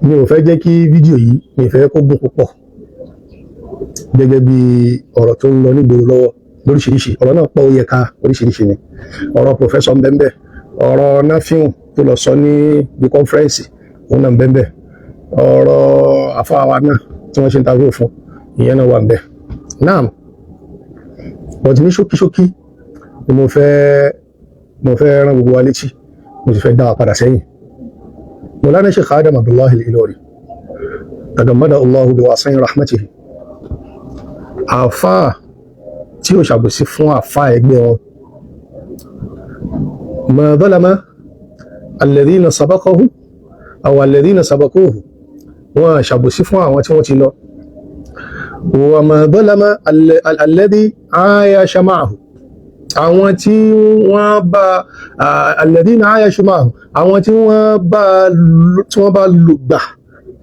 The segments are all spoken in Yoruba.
mi ò fẹ́ jẹ́ kí fídíò yìí mi ò fẹ́ kó gùn púpọ̀ gẹ́gẹ́ bí ọ̀rọ̀ tó ń lọ nígboro lọ́wọ́ lóríṣiríṣi ọ̀rọ̀ náà pọ̀ ó yẹ ká oríṣiríṣi ni ọ̀rọ̀ pòfẹ́sọ̀ ń bẹ́ẹ̀ ọ̀rọ̀ náfíùn tó lọ sọ ní bí kọ́nfẹ́rẹ́nsì òun náà ń bẹ́ẹ̀ ọ̀rọ̀ àfáàwá náà tí wọ́n ṣe ń tàbí òfin ìyẹn náà wà ń bẹ́ẹ̀ náà bọ̀dì ní ṣókíṣókí ni mo fẹ́ rán gbogbo wa létí mo sì fẹ́ dá wa padà sẹ́yìn Mawlana Sheikh Adam Abdullahi Al-Ilory tagammada Allahu bi wasi'i rahmatihi àfáà tí ó ṣàbòsí fún àfáà ẹgbẹ́ wọn ma zalama alladhina sabaqahu aw alladhina sabaquhu wọn ṣàbòsí fún àwọn tí wọ́n ti lọ wa ma zalama alladhi ayasha ma'ahu àwọn tí wọ́n bá alladhina ayashu ma'ahu àwọn tí wọ́n bá lùgbà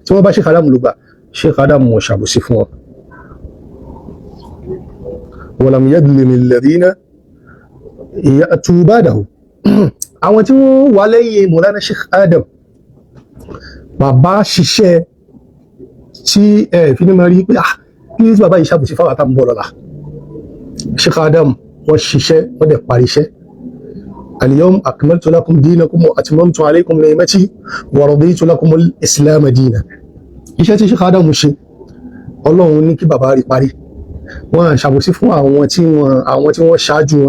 tí wọ́n bá Sheikh Adam lùgbà Sheikh Adam wọn ṣàbòsí fún wọn walam yadlim alladhina ya'tu ba'dahu àwọn tí wọ́n wà lẹ́yìn Mawlana Sheikh Adam bàbá ṣiṣẹ́ tí fi ní máa rí pé kí bàbá yìí ṣàbòsí fáwọn àtàwọn bọ́ lọ́la Sheikh Adam wọ́n ṣiṣẹ́ wọ́n dẹ̀ parí iṣẹ́ al-yawm akmaltu lakum dinakum wa atmamtu alaykum ni'mati wa raditu lakum al-islam dinan iṣẹ́ tí Sheikh Adam ṣe Ọlọ́run ní kí bàbá rí parí wọ́n ṣàbòsí fún àwọn tí wọ́n ṣáájú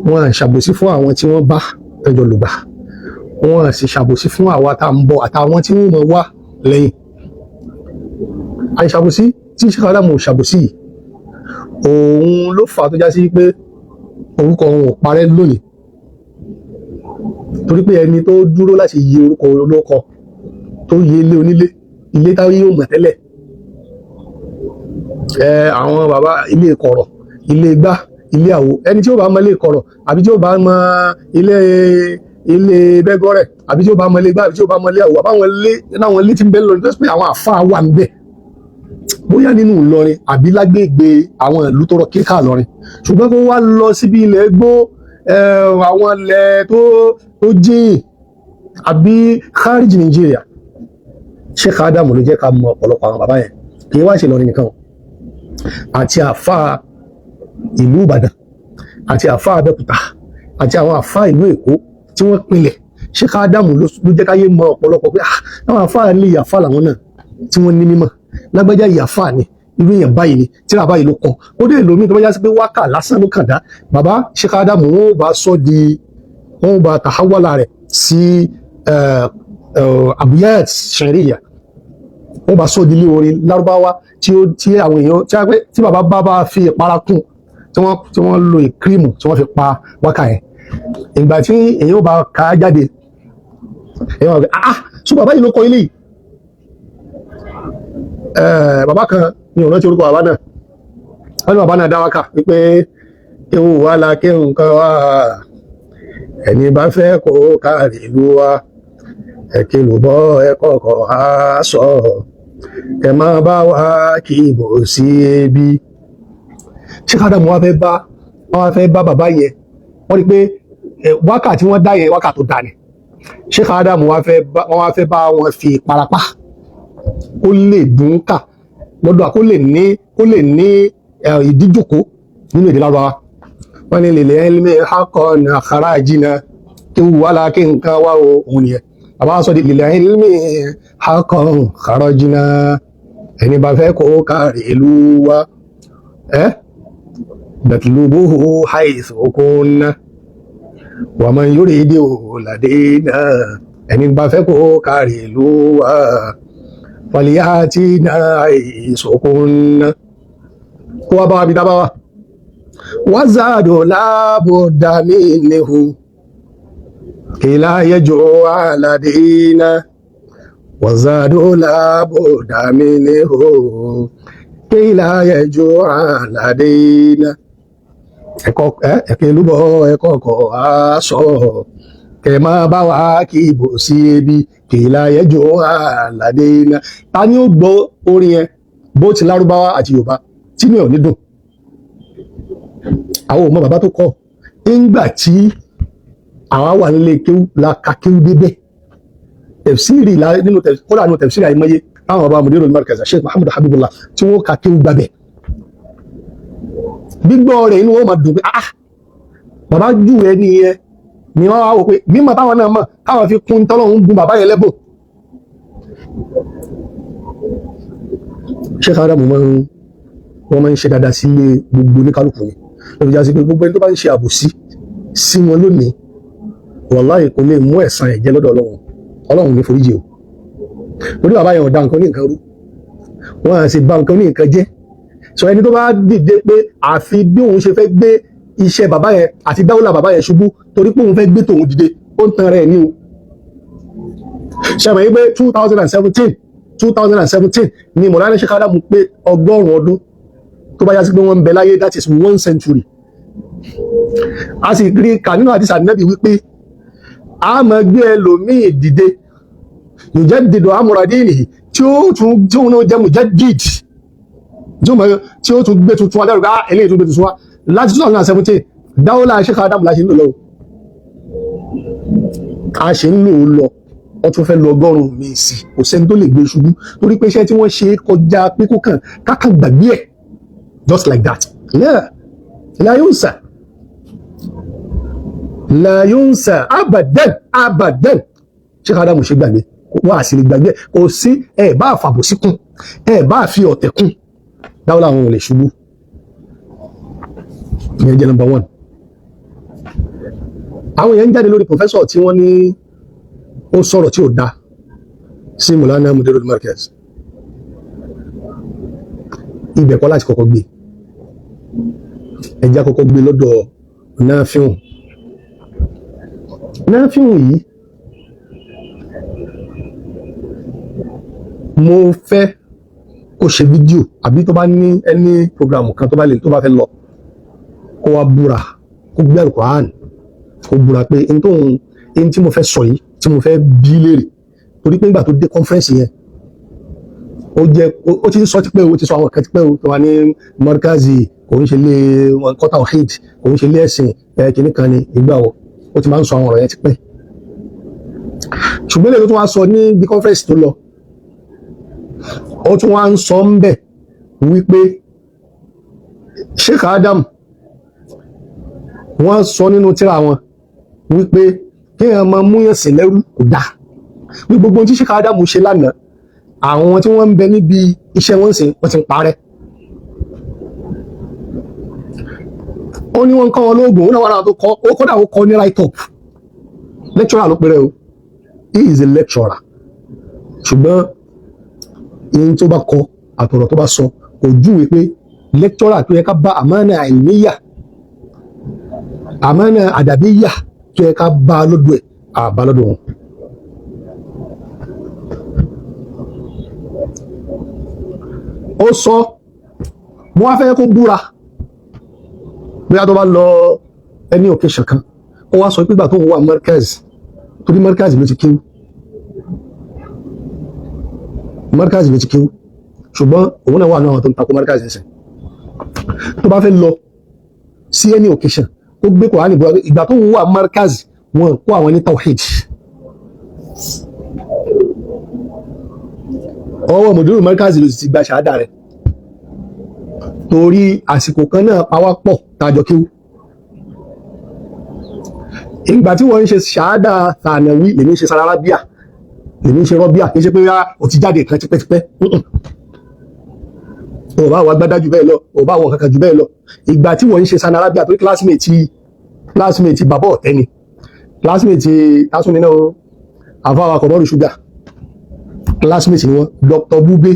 wọ́n ṣàbòsí fún àwọn tí wọ́n bá ẹjọ lùgbà wọ́n sì ṣàbòsí fún àwa tá ń bọ̀ àtàwọn tí wọ́n mọ̀ wá lẹ́yìn àìṣàbòsí tí Sheikh Adam ṣàbòsí òun ló fà tó já sí pé orúkọ wọn ò parẹ́ lónìí torí pé ẹni tó dúró láti yí orúkọ olóko tó yí ilé onílé ilé táwọn yóò mọ̀ tẹ́lẹ̀ àwọn bàbá ilé kọ̀rọ̀ ilé gbá ilé àwo ẹni tí ó bá mọ ilé kọ̀rọ̀ àbí tí ó bá mọ ilé bẹ́gọ́rẹ̀ àbí tí ó bá mọ ilé gbá àbí tí ó bá mọ ilé àwo àbáwọn ilé náwọn ilé tí ń bẹ lónìí tó pé àwọn àfáà wà ń bẹ bóyá nínú Ìlọrin àbí lágbègbè àwọn ìlú tó rọ kíkà lọrin ṣùgbọ́n kó wá lọ síbi ilẹ̀ gbó àwọn ilẹ̀ tó jìn àbí kharij Nigeria Sheikh Adam ló jẹ́ ká mọ ọ̀pọ̀lọpọ̀ àwọn bàbá yẹn kì í wá ṣe lọrin nìkan àti àfáà ìlú Ìbàdàn àti àfáà Abẹ́òkúta àti àwọn àfáà ìlú Èkó tí wọ́n pinlẹ̀ Sheikh Adam ló jẹ́ káyé mọ ọ̀pọ̀lọpọ̀ pé àwọn àfáà ní ìyàfáà làwọn náà tí wọ́n ní mímọ̀ lágbájá ìyàfáà ni irú èèyàn báyìí ni tí bàbá yìí ló kọ ó dé lómi tó bá já sí pé wákà lásán ló kàn dá bàbá Sheikh Adam wọn ò bá sọ di wọn ò bá tàhálà rẹ̀ sí abiyat sharia wọn bá sọ di ilé orin Lárúbáwá tí àwọn èèyàn tí bàbá bá fi ìpara kún tí wọ́n lo ìkírímù tí wọ́n fi pa wákà yẹn ìgbà tí èèyàn bá ka jáde èèyàn bá sọ bàbá yìí ló kọ ilé yìí bàbá kan ní ọ̀nà tí orúkọ bàbá náà wọ́n ní bàbá náà dá wákà wípé kéwù wà lá kéwù kan wá ẹni bá fẹ́ kó káàrí ìlú wa ẹ̀kí ló bọ́ ẹ̀kọ́kọ́ á sọ ẹ má bá wá kí ibò sí ebi Sheikh Adam wọ́n fẹ́ bá bàbá yẹn wọ́n rí pé wákà tí wọ́n dá yẹn wákà tó dá ni Sheikh Adam wọ́n fẹ́ bá wọn fi parapá kó lè dùn kà lọ́dọ̀ kó lè ní ìdíjòkó nínú èdè Lárúbáwá wọ́n ní lil ilmi haqqan kharajina kí wà láàkí nǹkan wá òun nìyẹn àbá sọ di lil ilmi haqqan kharajina ẹni bá fẹ́ kó kárí ìlú wa natlubuhu haythu kunna wa man yuridu ladina ẹni bá fẹ́ kó kárí ìlú wa fàlíyàtí náà ìṣòkúnná kó wá bá wa bí dábá wa wọ́n záàdò láàbòdà mínú kí láyẹjọ́ aládìíná wọ́n záàdò láàbòdà mínú kí láyẹjọ́ aládìíná ẹ̀kẹ́ lúbọ̀ ẹ̀kọ́kọ́ aṣọ kẹ máa bá wa kí ibò sí ebi kì í láyẹjọ́ àlàdé iná ta ni ó gbọ́ orin yẹn bó ti Lárúbáwá àti Yorùbá tí mi ò ní dùn àwọn ọmọ bàbá tó kọ nígbà tí àwa wà nílé kéwú la ka kéwú débẹ̀ tafsiri nínú kódà nínú tafsiri àìmọye táwọn bàbá Mudirul Markaz Sheikh Muhammad Habibullah tí wọ́n kà kéwú gbàbẹ̀ gbígbọ́ rẹ̀ inú wọn máa dùn pé bàbá jù ẹ nìyẹn ni wọ́n wá wò pé mímọ̀ táwọn náà mọ̀ káwọn fi kún tọ́lọ́hún bùn bàbá yẹn lẹ́bùn. Sheikh Adam wọ́n máa ń ṣe dáadáa sí gbogbo oníkálukú ni lórí jásí pé gbogbo ẹni tó bá ń ṣe àbòsí sí wọn lónìí wàláhì kò lè mú ẹ̀san ẹ̀jẹ̀ lọ́dọ̀ Ọlọ́run ní foríjì o lórí bàbá yẹn ọ̀dà nǹkan ní nǹkan rú wọ́n á sì bà nǹkan ní nǹkan jẹ́ sọ ẹni tó bá dìde pé àfi bí òun ṣe fẹ́ gbé iṣẹ́ bàbá yẹn àti dáwọ́là bàbá yẹn ṣubú torí pé òun fẹ́ gbé tòun dìde ó ń tan rẹ̀ ní o ṣàmì yìí pé 2017 ni Mọ̀lánà Sheikh Adam pé 100 ọdún tó bá yá sí pé wọ́n ń bẹ láyé that is 1 century a sì rí kà nínú àdìsí Ànábì wípé a máa gbé ẹlòmíì dìde yujaddidu amra dinihi tí ó jẹ́ mujaddid tí ó tún gbé tuntun wa lẹ́rù eléyìí tún gbé tuntun wa láti 2017 dáwọ́lá Sheikh Adam la ṣe ń lò lọ a ṣe ń lò ó lọ wọ́n tún fẹ́ lọ 100 mi sí kò sẹ́ni tó lè gbé ṣubú torí pé iṣẹ́ tí wọ́n ṣe kọjá pé kákan gbàgbé ẹ̀ just like that la yunsa abadan Sheikh Adam ṣe gbàgbé wọ́n á sì lè gbàgbé kò sí ẹ̀ bá àfàbò síkún ẹ̀ bá fi ọ̀tẹ̀ kún dáwọ́lá àwọn ò lè ṣubú ìyẹn jẹ́ number 1. àwọn èèyàn ń jáde lórí professor tí wọ́n ní ó sọ̀rọ̀ tí ò dá sí Mọ̀lánà Mudirul Markaz ibẹ̀ kọ́ láti kọ́kọ́ gbé ẹjá kọ́kọ́ gbé lọ́dọ̀ Nafiu yìí mo fẹ́ kó ṣe fídíò àbí tó bá ní ẹni program kan tó bá fẹ́ lọ kó wá búra kó gbé Al-Qur'an kó búra pé in tí mo fẹ́ sọ yìí tí mo fẹ́ bí léèrè torí pé nígbà tó dé conference yẹn ó ti sọ tipẹ́ ó ti sọ àwọn kan tipẹ́ tó wà ní Markazi kò ń ṣe lé wọn kọ́tà ọ̀hìd kò ń ṣe lé ẹ̀sìn kìíní kan ní ìgbà ó ti máa ń sọ àwọn ọ̀rọ̀ yẹn tipẹ́ ṣùgbọ́n lè tó tún wá sọ ní bí conference tó lọ ó tún wá ń sọ ń bẹ̀ wípé Sheikh Adam wọ́n sọ nínú tírà wọn wípé kí èèyàn máa múyàn sí lẹ́rú kò dáa ní gbogbo tí Sheikh Adam ṣe lánàá àwọn tí wọ́n ń bẹ níbi iṣẹ́ wọn sì wọ́n ti ń parẹ́ ó ní wọ́n ń kọ́ wọn lóògùn ó náà wà náà tó kọ́ ó kọ́dà ó kọ́ ní write up lecturer ló péré o he is a lecturer ṣùgbọ́n ihun tó bá kọ àtọ̀rọ̀ tó bá sọ kò júwe pé lecturer tó yẹ ká bá àmánà àìníyà àmánà àdàbíyà tó yẹ ká bá lọ́dọ̀ ẹ̀ àbá lọ́dọ̀ wọn. ó sọ mo wá fẹ́ kó búra bí a tó bá lọ ẹni occasion kan ó wá sọ pé ìgbà tó ń wà Markaz torí Markaz ló ti kéwú ṣùgbọ́n òun náà wà náà tó ń takò Markaz ẹ̀sẹ̀ tó bá fẹ́ lọ sí ẹni occasion ó gbé Kùránì búra ìgbà tó ń wà Markaz wọn kó àwọn ní tawhid ọwọ́ Mudirul Markaz ló ti gba ṣàádà rẹ̀ torí àsìkò kan náà pawápọ̀ tàjọ kíw ìgbà tí wọ́n ń ṣe ṣàádà Thanawi lèmi ṣe Sarabiya lèmi ṣe Rọ́bíà kì í ṣe pé ó ti jáde kan tipẹ́tipẹ́ ò bá wà gbádá jù bẹ́ẹ̀ lọ ò bá wọn kankan jù bẹ́ẹ̀ lọ ìgbà tí wọ́n ń ṣe Sarabiya torí classmate bàbá ọ̀tẹ́ ni classmate tásùnínà àfáwà Kọ̀mọ́rù Ṣúgà classmate ni wọ́n Dr. Bube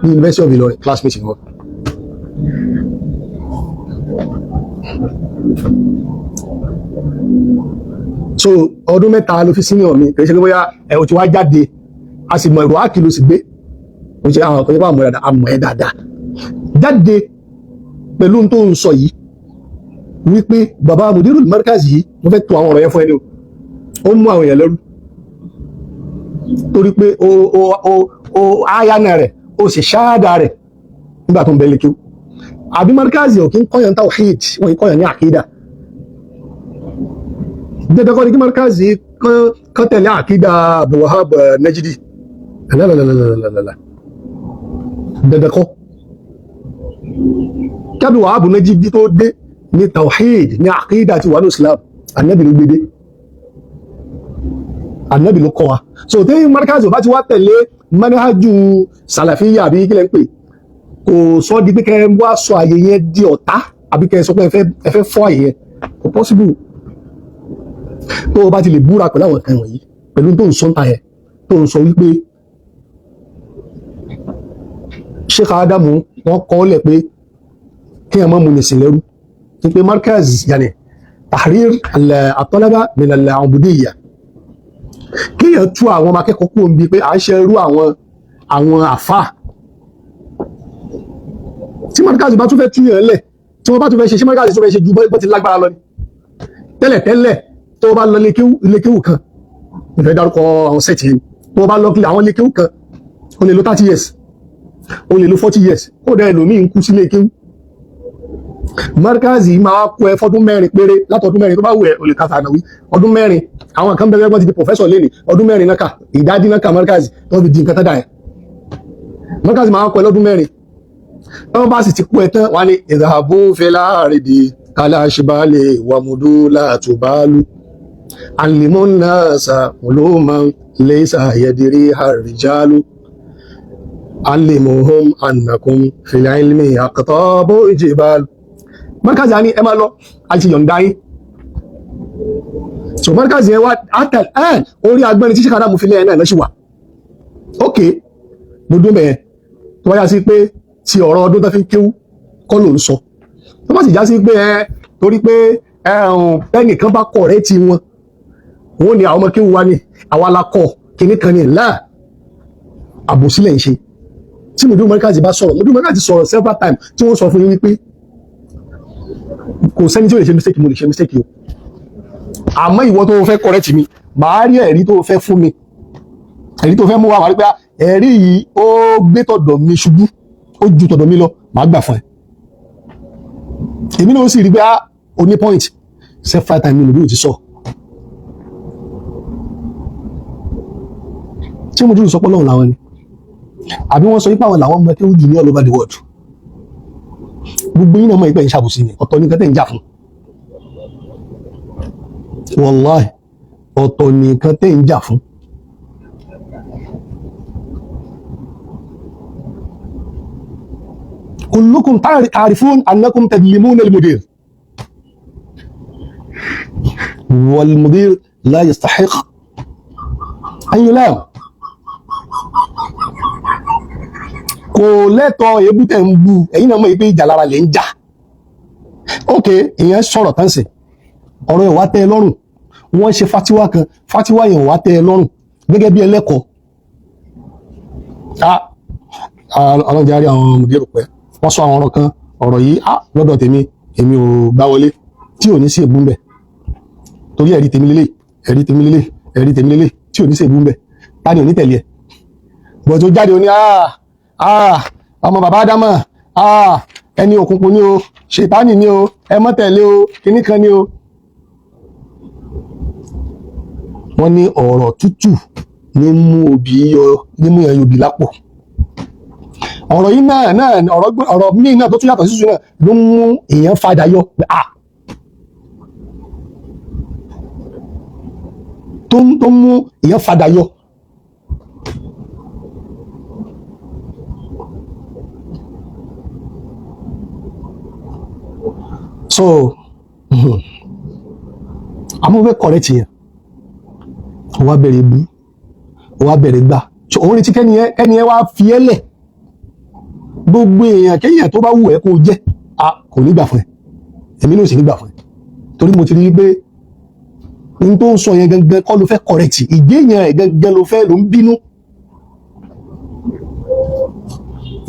ní University of Ilorin classmate ni wọ́n. So ọdún mẹ́ta ló fi senior mi kìí ṣe pé bóyá ò ti wá jáde a sì mọ ìrò áàkì ló sì gbé ó ṣe àwọn ọkùnrin bá àmọ̀ ẹ̀ dáadáa jáde pẹ̀lú tó ń sọ yìí wípé bàbá Mudirul Markaz yìí mo fẹ́ tó àwọn ọ̀rọ̀ yẹn fún ẹni ó mú àwọn èèyàn lẹ́rú torí pé o áyánà rẹ̀ o sì ṣáádà rẹ̀ nígbà tó ń bẹ lékeu àbí Markaz ò kí ń kọ́yàn tawhid wọ́n kí kọ́yàn ní àkídà dẹ́dẹ́kọ́ ní kí Markaz kán tẹ̀lé àkídà Abdul Wahab Najdi lálàlàlàlàlà dandan kọ́ kí Abdul Wahab Najdi tó dé ní tawhid ní àkídà ti wà ní Islam Ànábì ló gbé dé, Ànábì ló kọ́ wa. So tí Markaz bá ti wá tẹ̀lé manhaju Salafiyya àbí kílẹ̀ ń pè, kò sọ di pé kẹ́ wá sọ àyè yẹn di ọ̀tá àbí kẹ́ sọ pé ẹ fẹ́ fọ́ àyè yẹn, kò possible. Tó o bá ti lè búra pẹ̀lú àwọn kan wọ̀nyí pẹ̀lú tó ń sọ ń ta yẹn, tó ń sọ wípé Sheikh Adamu wọ́n kọ́ lẹ̀ pé kí ẹ má mú nìsín lẹ́rú, ní pé Markaz yàní tahrir at-talaba min al-ubudiyya, kí ẹ tú àwọn ọmọ akẹ́kọ̀ọ́ kúrò níbi pé à ń ṣe irú àwọn àfà tí Markaz bá tún fẹ́ tú yẹn lẹ̀, tí wọ́n bá tún fẹ́ ṣe Markaz tó fẹ́ ṣe ju bó ti lágbára lọ ni. Tẹ́lẹ̀ tó bá lọ ilékéwù kan, ìfẹ́ dárúkọ àwọn sẹ́ẹ̀tì yẹn, tó bá lọ àwọn ilékéwù kan o lè lo 30 years o lè lo 40 years kó dẹ̀ lómi ń kú sí ilékéwù. Markaz máa kó ẹ fọdún 4 péré, látọdún 4 tó bá wù ẹ o lè kàtà ànáwí ọdún 4. Àwọn kan bẹ̀rẹ̀ wọ́n ti di professor lẹ́nìí ọdún 4 náà kà ìdádí náà kà Markaz tó fi di nǹkan tẹ́dà ẹ̀. Markaz máa kó ẹ lọ́dún 4, wọ́n bá sì ti kú ẹ tán wà ní ìdààbò fẹlá àrèdè aláṣibálẹ̀ wàmúdó látòbálú alimunasa olóòmà lẹ́sà yẹdìrí àrìjálú alimuhum annakum fil ilmi aqtabu ijbal. Markaz ní ẹ máa lọ àti yọ̀ǹda yín. So Markaz yẹn wá àtàl ẹ̀ orí agbẹ́ni tí Sheikh Adamu fi lẹ́yìn náà lọ́sí wà. Ok, mo dún bẹ̀yẹn tó wáyà sí pé ti ọ̀rọ̀ ọdún tó fi ń kéwú kọ́ ló ń sọ. Tó bá sì já sí pé torí pé ẹnìkan bá kọ̀ rẹ́ ti wọn, wọ́n ní àwọn ọmọ kéwú wa ní àwa la kọ̀ kìíní kan ní láà àbòsílẹ̀ ń ṣe. Tí Mudu Markaz bá sọ̀rọ̀, Mudu Markaz sọ̀rọ̀ several times tí wọ́n sọ fún yín wípé kò sẹ́ni tí ó lè ṣe mistake, mo lè ṣe mistake o. Àmọ́ ìwọ tó fẹ́ correct mi, màá rí ẹ̀rí tó fẹ́ fún mi, ẹ̀rí tó fẹ́ mú wa wà rí pé ẹ̀rí yìí ó gbé tọ̀dọ̀ mi ṣubú, ó ju tọ̀dọ̀ mi lọ, màá gbà fún ẹ. Èmi náà sì rí pé ó ní point several times mi lòdì ti sọ. Tí mo dúró sọ pé Ọlọ́run làwọn ni, àbí wọ́n sọ wípé àwọn làwọn ọmọ ẹgbẹ́ ojú ní all over the world. Gbogbo yín náà mọ̀ ìpẹ́ ìṣàbòsí ni, ọ̀tọ̀ ní nǹkan tẹ́ ń jà fún. Wallahi, ọ̀tọ̀ ní nǹkan tẹ́ ń jà fún. كلكم تعرفون أنكم تظلمون المدير، والمدير لا يستحق أن يلام. kò lẹ́tọ̀ọ́ ebú tẹ̀ ń bú ẹ̀yin náà mọ̀ pé ìjà lára lè ń jà. Ok, ìyẹn sọ̀rọ̀ tán sí ọ̀rọ̀ ìwà tẹ́ ẹ lọ́rùn, wọ́n ṣe fatiwa kan, fatiwa yẹn wà tẹ́ ẹ lọ́rùn gẹ́gẹ́ bí ẹlẹ́kọ̀ọ́. Ọlọ́jà rí àwọn mùdírù pẹ́ wọ́n sọ àwọn ọ̀rọ̀ kan, ọ̀rọ̀ yìí lọ́dọ̀ tèmi èmi ò gbá wọlé tí ò ní sí èbú ń bẹ̀, torí ẹ̀rí tèmi lélẹ̀, ẹ̀rí tèmi lélẹ̀, ẹ̀rí tèmi lélẹ̀ tí ò ní sí èbú ń bẹ̀, ta ni ò ní tẹ̀lé ẹ̀. bọ̀ tó jáde ó ní ọmọ bàbá Ádámà ẹni òkùnkùn ni o, ṣètánì ni o, ẹ má tẹ̀lé o, kíní kan ni o. wọ́n ní ọ̀rọ̀ tútù ní mú obì yọ, ní mú ẹyọ obì lápò. ọ̀rọ̀ yìí náà ọ̀rọ̀ míì náà tó tún yàtọ̀ sísun náà ló mú èèyàn fàdà yọ pé tó mú èèyàn fàdà yọ. So àmọ́ fẹ́ correct yẹn wá bẹ̀rẹ̀ bú wá bẹ̀rẹ̀ gbà òun retí kẹ́ni ẹ wá fi ẹ́ lẹ̀. Gbogbo èèyàn kéèyàn tó bá wù ẹ́ kó jẹ́ kò ní gbà fún ẹ, èmi náà sì ní gbà fún ẹ, torí mo ti rí pé n tó ń sọ yẹn gangan kọ́ ló fẹ́ correct, ìgbéyàn ẹ̀ gangan ló fẹ́ ló ń bínú.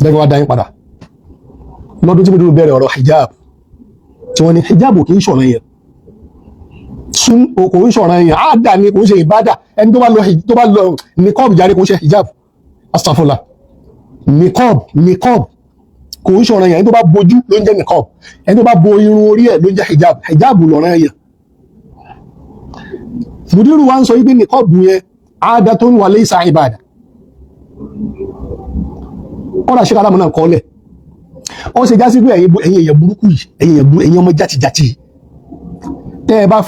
Dẹ́gbẹ́ wá dá yín padà lọ́dún tí mo dúró bẹ̀rẹ̀ ọ̀rọ̀ hijab tí wọ́n ní hijab kì í ṣọ̀rọ̀ yẹn, kò ń ṣọ̀rọ̀ yẹn, àádà ni kò ń ṣe ìbádà. Ẹni tó bá lọ niqab jáde kò ń ṣe hijab, astaghfirullah. Niqab kò ń ṣọ̀rọ̀ yẹn, ẹni tó bá bojú ló ń jẹ́ niqab, ẹni tó bá bo irun orí ẹ̀ ló ń jẹ́ hijab, hijab lọ̀rọ̀ yẹn. mùdírù wa ń sọ wípé nìkọ́ọ̀bù yẹn adatun wa laysa ibada kọ́ra ṣe kára mọ́ náà kọ́lẹ̀ ó ṣe já sí pé ẹ̀yin èèyàn burúkú yìí ẹ̀yin ọmọ játijàti tẹ́ ẹ bá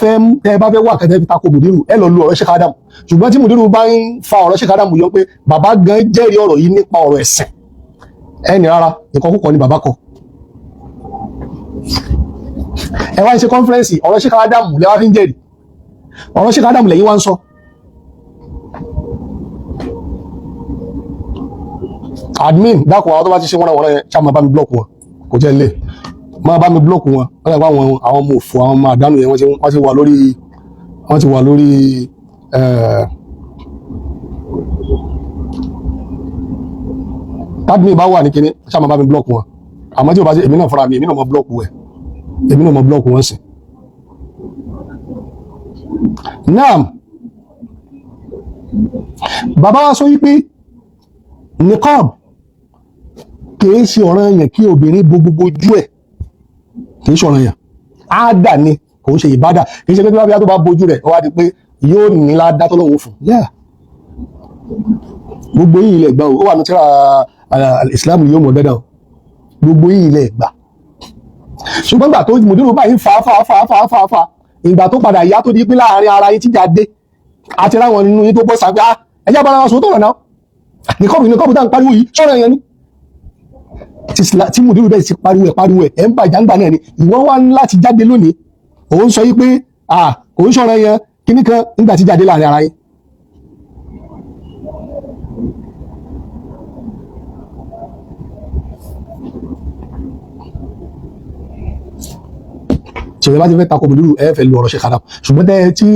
fẹ́ wà kẹ́tẹ́ fi tako mùdírù ẹ lọ lu ọ̀rọ̀ Sheikh Adam ṣùgbọ́n tí mùdírù bá ń fa ọ̀rọ̀ Sheikh Adam yọ pé bàbá gan jẹ́rìí ọ̀rọ̀ yìí nípa ọ̀rọ̀ ẹ̀sìn ẹni rárá nǹkan púpọ̀ ni bàbá kọ ẹ wá ń ṣe kọ́nfẹ́rẹ́nsì ọ̀rọ̀ Sheikh Adam lẹ́wà fi ń jẹ́rìí ọ̀rọ̀ Sheikh Adam lẹ́yìn wá ń sọ admin dákun àwọn tó bá ti ṣe wọ́n yẹn ṣá máa bá mi blọ́ọ̀kù wọn kò jẹ́ ilé máa bá mi blọ́ọ̀kù wọn wọ́n yẹ kó àwọn ọmọ òfò àwọn ọmọ àdánù yẹn wọ́n ti wà lórí admin bá wà ní kíní ṣá máa bá mi blọ́ọ̀kù wọn àmọ́ tí o bá ṣe èmi náà fúnra mi èmi náà mọ blọ́ọ̀kù wọn sí. naam bàbá wa sọ wípé niqab kìí ṣe ọ̀ranyàn kí obìnrin bo gbogbo ojú ẹ̀ kìí ṣe ọ̀ranyàn àádà ni kò ń ṣe ìbádà kìí ṣe pé bí wọ́n bá bójú rẹ̀ ó wá di pé yóò ní ládá tó lọ́wọ́ fún gbogbo yìí ilẹ̀ gbà ó wà ní tíra al-Islam yóò mọ̀ dẹ́dà gbogbo yìí ilẹ̀ gbà ṣùgbọ́n gbà tó mùdírù báyìí fa ìgbà tó padà yá tó di pé láàrin ara yín tíjà dé àti ráwọn nínú yín tó bọ́ sàgbé ẹjá bára wọn sọ tó rọ̀ náà nìkọ́bù tá ń pariwo yìí ṣọ́rọ̀ yẹn ni tí mùdírù bẹ́ẹ̀ ti pariwo ẹ̀ ń bàjá ń gbà náà ni ìwọ́n wá láti jáde lónìí òun sọ yí pé kò ń ṣọ́rọ̀ yẹn kíní kan nígbà tí jáde láàrin ara yín ṣèlè bá ti fẹ́ tako mùdírù ẹ fẹ́ lu ọ̀rọ̀ Sheikh Adam ṣùgbọ́n tí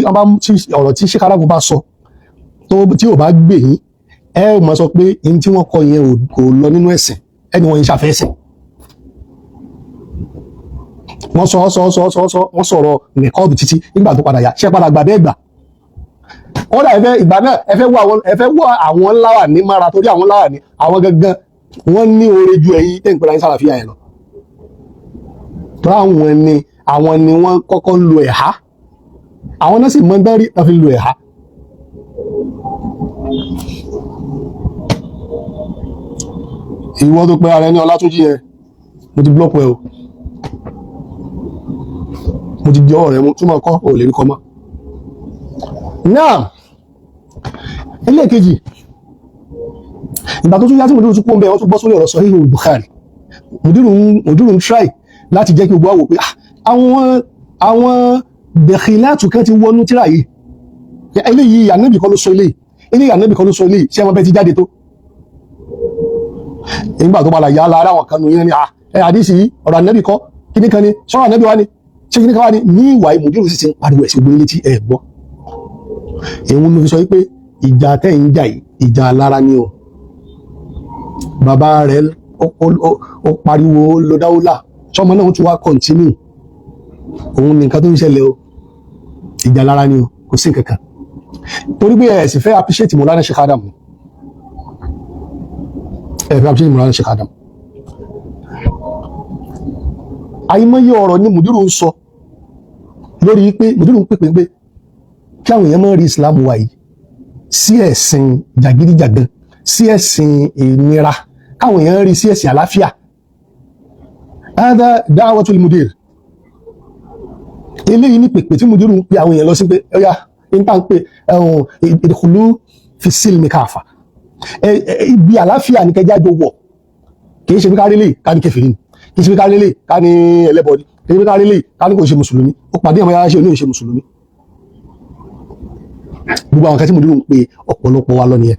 ọ̀rọ̀ tí Sheikh Adam bá sọ tí ò bá gbè yín ẹ ò máa sọ pé ní tí wọ́n kọ yẹn kò lọ nínú ẹ̀sìn ẹni wọ́n yẹn ṣàfẹ́sìn wọ́n wọ́n sọ̀rọ̀ nìkọ́ọ̀bù títí nígbà tó padà yá ṣe padà gbà bẹ́ẹ̀ gbà kódà ìgbà náà ẹ fẹ́ wọ àwọn láwà ní mára torí àwọn láwà ní àwọn gangan wọ́n ní oore ju ẹ̀yin tẹ́ ń pera yín sàlàfíà yẹn lọ tó àwọn ni wọ́n kọ́kọ́ lo ẹ̀há àwọn náà sì mọ́ dárí wọ́n fi lo ẹ̀há ìwọ tó pé ara ẹni Ọlátúnjí yẹn mo ti blọ́ọ̀pù ẹ o mo ti di ọwọ́ rẹ mú túmọ̀ kọ́ ò lè rí kọ́ mọ́ náà ẹlẹ́ẹ̀kejì ìgbà tó tún yá tí mùdírù tún kó ń bẹ wọ́n tún bọ́ sórí ọ̀rọ̀ Sahih Bukhari mùdírù ń try láti jẹ́ kí gbogbo àwò pé àwọn bẹ̀kìlátù kan ti wọnú tíra yìí eléyìí ànábì kọ́ ló sọ eléyìí ànábì kọ́ ló sọ eléyìí ṣé wọn bẹ ti jáde tó nígbà tó padà yá lára àwọn kan nù yẹn ni àdísì yìí ọ̀rọ̀ ànábì kọ́ kíní kan ni sọ́rọ̀ ànábì wá ni ṣé kíní kan wá ni ní ìwà mùdírù sì ti ń pariwo ẹ̀sìn gbé létí ẹ̀ gbọ́ èèwọ̀n ló fi sọ wípé ìjà tẹ́ ń jà yìí ìjà alára ni o bàbá rẹ̀ ó pariwo lọ́dáwọ́lá sọmọ náà tún wá kọ̀ntínú òun ní nǹkan tó ń ṣẹlẹ̀ o ìjà lára ni o kò sí nǹkan kan torí pé ẹ̀ sì fẹ́ appreciate Mawlana Sheikh Adam ẹ̀ fẹ́ appreciate Mawlana Sheikh Adam àìmọye ọ̀rọ̀ ni mùdírù ń sọ lórí pé mùdírù ń pèpè pé kí àwọn èèyàn máa rí Islam wa yìí sí ẹ̀sìn jàgídíjàgan sí ẹ̀sìn ìnira káwọn èèyàn rí sí ẹ̀sìn àlàáfíà هذا دعوة المدير eléyìí ní pèpè tí mùdírù ń pe àwọn èèyàn lọ sí pé ọyá ìta ń pè ìdíkùlù fi sílmi káfà ibi àlàáfíà ní kẹjá jọ wọ̀ kìí ṣe bí ká rélé ká ní kẹfìrí ni kìí ṣe bí ká rélé ká ní ẹlẹ́bọ ni kìí ṣe bí ká rélé ká ní kò ṣe mùsùlùmí ó pàdé àwọn yàrá ṣe oníhùn ṣe mùsùlùmí gbogbo àwọn kan tí mùdírù ń pe ọ̀pọ̀lọpọ̀ wa lọ nìyẹn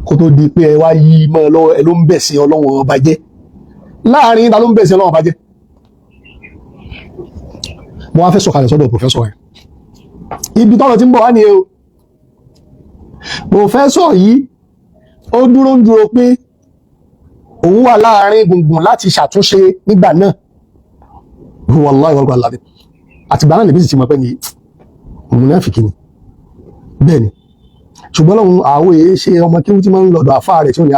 kó tó di pé ẹ wá yí mọ́ ẹ ló ń bẹ̀ sí Ọlọ́run ọba jẹ́ láàrin ìdá ló ń bẹ̀ẹ̀sẹ̀ Ọlọ́run bá jẹ́ mo wá fẹ́ sọ̀kalẹ̀ sọ́dọ̀ pòfẹ́sọ̀ ẹ̀ ibi tọ́rọ̀ tí ń bọ̀ wá ní o pòfẹ́sọ̀ yìí ó dúró ń dúró pé òun wà láàrin gbùngbùn láti ṣàtúnṣe nígbà náà wallahi wal qur'an àti ìgbà náà lè bí sì ti mọ̀ pé ní mùnáfìkí ni bẹ́ẹ̀ ni ṣùgbọ́n lọ́hun àwọ̀ èé ṣe ọmọ kí wọ́n ti máa ń lọ́dọ̀ àfáà rẹ̀ tí ó ní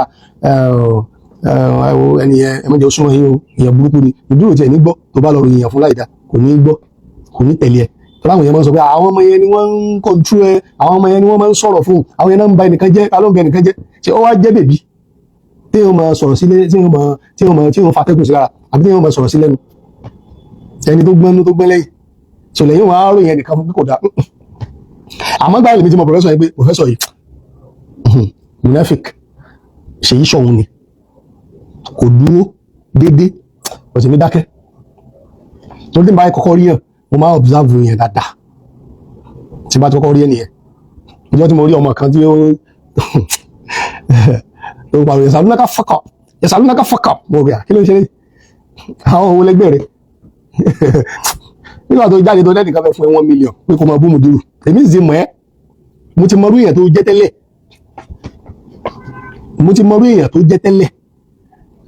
ẹni ẹmọ́jẹ́ súnmọ́ yíò èèyàn burúkú ni ìdúró tí ẹ̀ ní gbọ́ tó bá lọ ròyìn fún láìdá kò ní gbọ́ kò ní tẹ̀lé ẹ láwọn èèyàn máa ń sọ pé àwọn ọmọ yẹn ni wọ́n ń kọ̀ntrú ẹ, àwọn ọmọ yẹn ni wọ́n máa ń sọ̀rọ̀ fún, àwọn yẹn náà ń ba ẹnìkan jẹ́, ta ló ń bẹ ẹnìkan jẹ́, ṣé ó wá jẹ́ bèbí tí yóò máa sọ̀rọ̀ sílé, tí yóò fatẹ́kùn sí lára, àbí tí yóò máa sọ̀rọ̀ sí lẹ́nu, ẹni tó gbọ́nú tó gbẹ́ lẹ́yìn, ṣọlẹ̀ yóò wá ròyìn ẹnìkan fún pé kò dáa. Àmọ́ gbà lèmi tí mo pòfẹ́sọ̀ yìí pé pòfẹ́sọ̀ yìí munafik Ṣèyí Ṣọ̀ún ni, kò dúró déédéé, kò sì ní dákẹ́. Tó tí n bá kọ́kọ́ rí yàn, mo máa observe yẹn dáadáa. Tí n bá ti kọ́kọ́ rí yẹn nìyẹn. Ìjọ́ tí mo rí ọmọ kan tí ó ń pariwo yasalunaka fuck up, yasalunaka fuck up, mo gbà kí ló ń ṣe àwọn òun lẹ́gbẹ̀ẹ́ rẹ̀. Nígbà tó jáde tó lẹ́nìkan fẹ́ fún ẹ 1 million pé kó máa bú Mudiru, èmi sì mọ̀ ẹ́, mo ti mọrú èèyàn tó jẹ́ tẹ́lẹ̀, mo ti mọrú èèyàn tó jẹ́ tẹ́lẹ̀.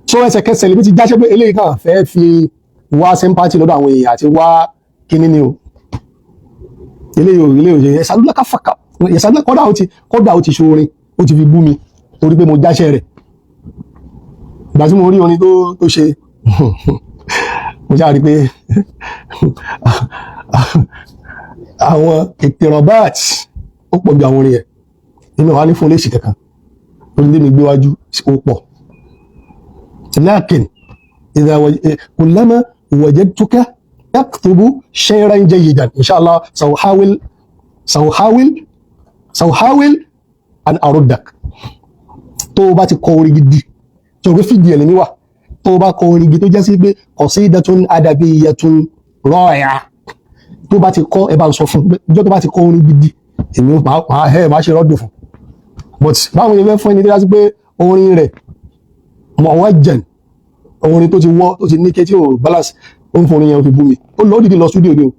So ẹsẹ̀kẹsẹ̀ lèmi ti jáṣẹ́ pé eléyìí kan fẹ́ fi wá sympathy lọ́dọ̀ àwọn èèyàn àti wá kíní ni o. Eléyìí ò ṣe yasalunaka fuck up, yasalunaka kọ́dà ó ti ṣorin, ó ti fi bú mi torí pé mo jáṣẹ́ rẹ̀. Ìgbà tí mo rí orin tó ṣe mo ṣáà rí pé àwọn ìtìrànbáàt ó pọ̀ ju àwọn orin ẹ̀ nínú wa ní fún léṣì kankan lórí lé mi gbé wájú ó pọ̀. Lakin idha kullama wajadtuka taktubu shay'an jayyidan inshallah sawhawil an aruddak. Tó o bá ti kọ orin gidi tí o gbé fìdí ẹ̀ lẹ́ni wà, tó bá kọ orin gidi tó jẹ́ sí pé qasidatun adabiyyatun ra'i'a, tó bá ti kọ ẹ bá ń sọ fún ìjọ tó bá ti kọ orin gidi èmi máa ṣe rọ́dùn fún. But báwọn yẹn fẹ́ fún ẹni tó yá sí pé orin rẹ̀ muwajjan, orin tó ti wọ́ tó ti ní kẹ́ tí ò balance, ó ń fún orin yẹn ó fi bú mi, ó lọ dìde lọ studio ni o.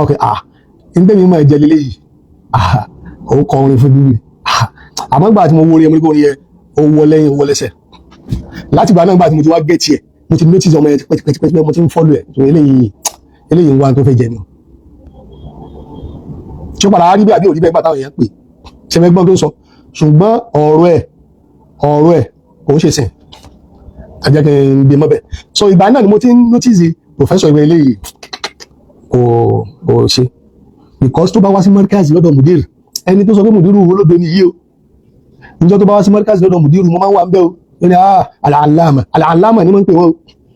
Ok, nígbà mi máa jẹ lélẹ́ yìí, ó kọ orin fún bú mi. Àmọ́ gbà tí mo wo orin yẹn mo ní kó orin yẹn ó wọ lẹ́yìn ó wọ lẹ́sẹ̀. Láti ìgbà náà gbà tí mo ti wá gẹ́ẹ̀tì ẹ̀, mo ti notice ọmọ yẹn pẹ́tipẹ́tipẹ́, mo ti ń follow ẹ̀, so eléyìí ń wá tó fẹ́ jẹ ni. Tí ó padà rí bí àbí òrí bẹ́ẹ̀ gbà táwọn èèyàn pè, ṣe fẹ́ gbọ́n tó ń sọ, ṣùgbọ́n ọ̀rọ̀ ẹ̀ kò ń ṣe sìn, àjẹ́ kí n gbé mọ́bẹ̀. So ìgbà náà ni mo ti ń notice professor ìwé eléyìí kò ṣe, because tó bá wá sí Markaz lọ́dọ̀ Mudiru, ẹni tó sọ pé Mudiru olódo ni yìí o, níjọ́ tó bá wá sí Markaz lọ́dọ̀ Mudiru mo máa ń wà ń bẹ́ o, ó ní al-allama ni mo ń pè wọ́n o,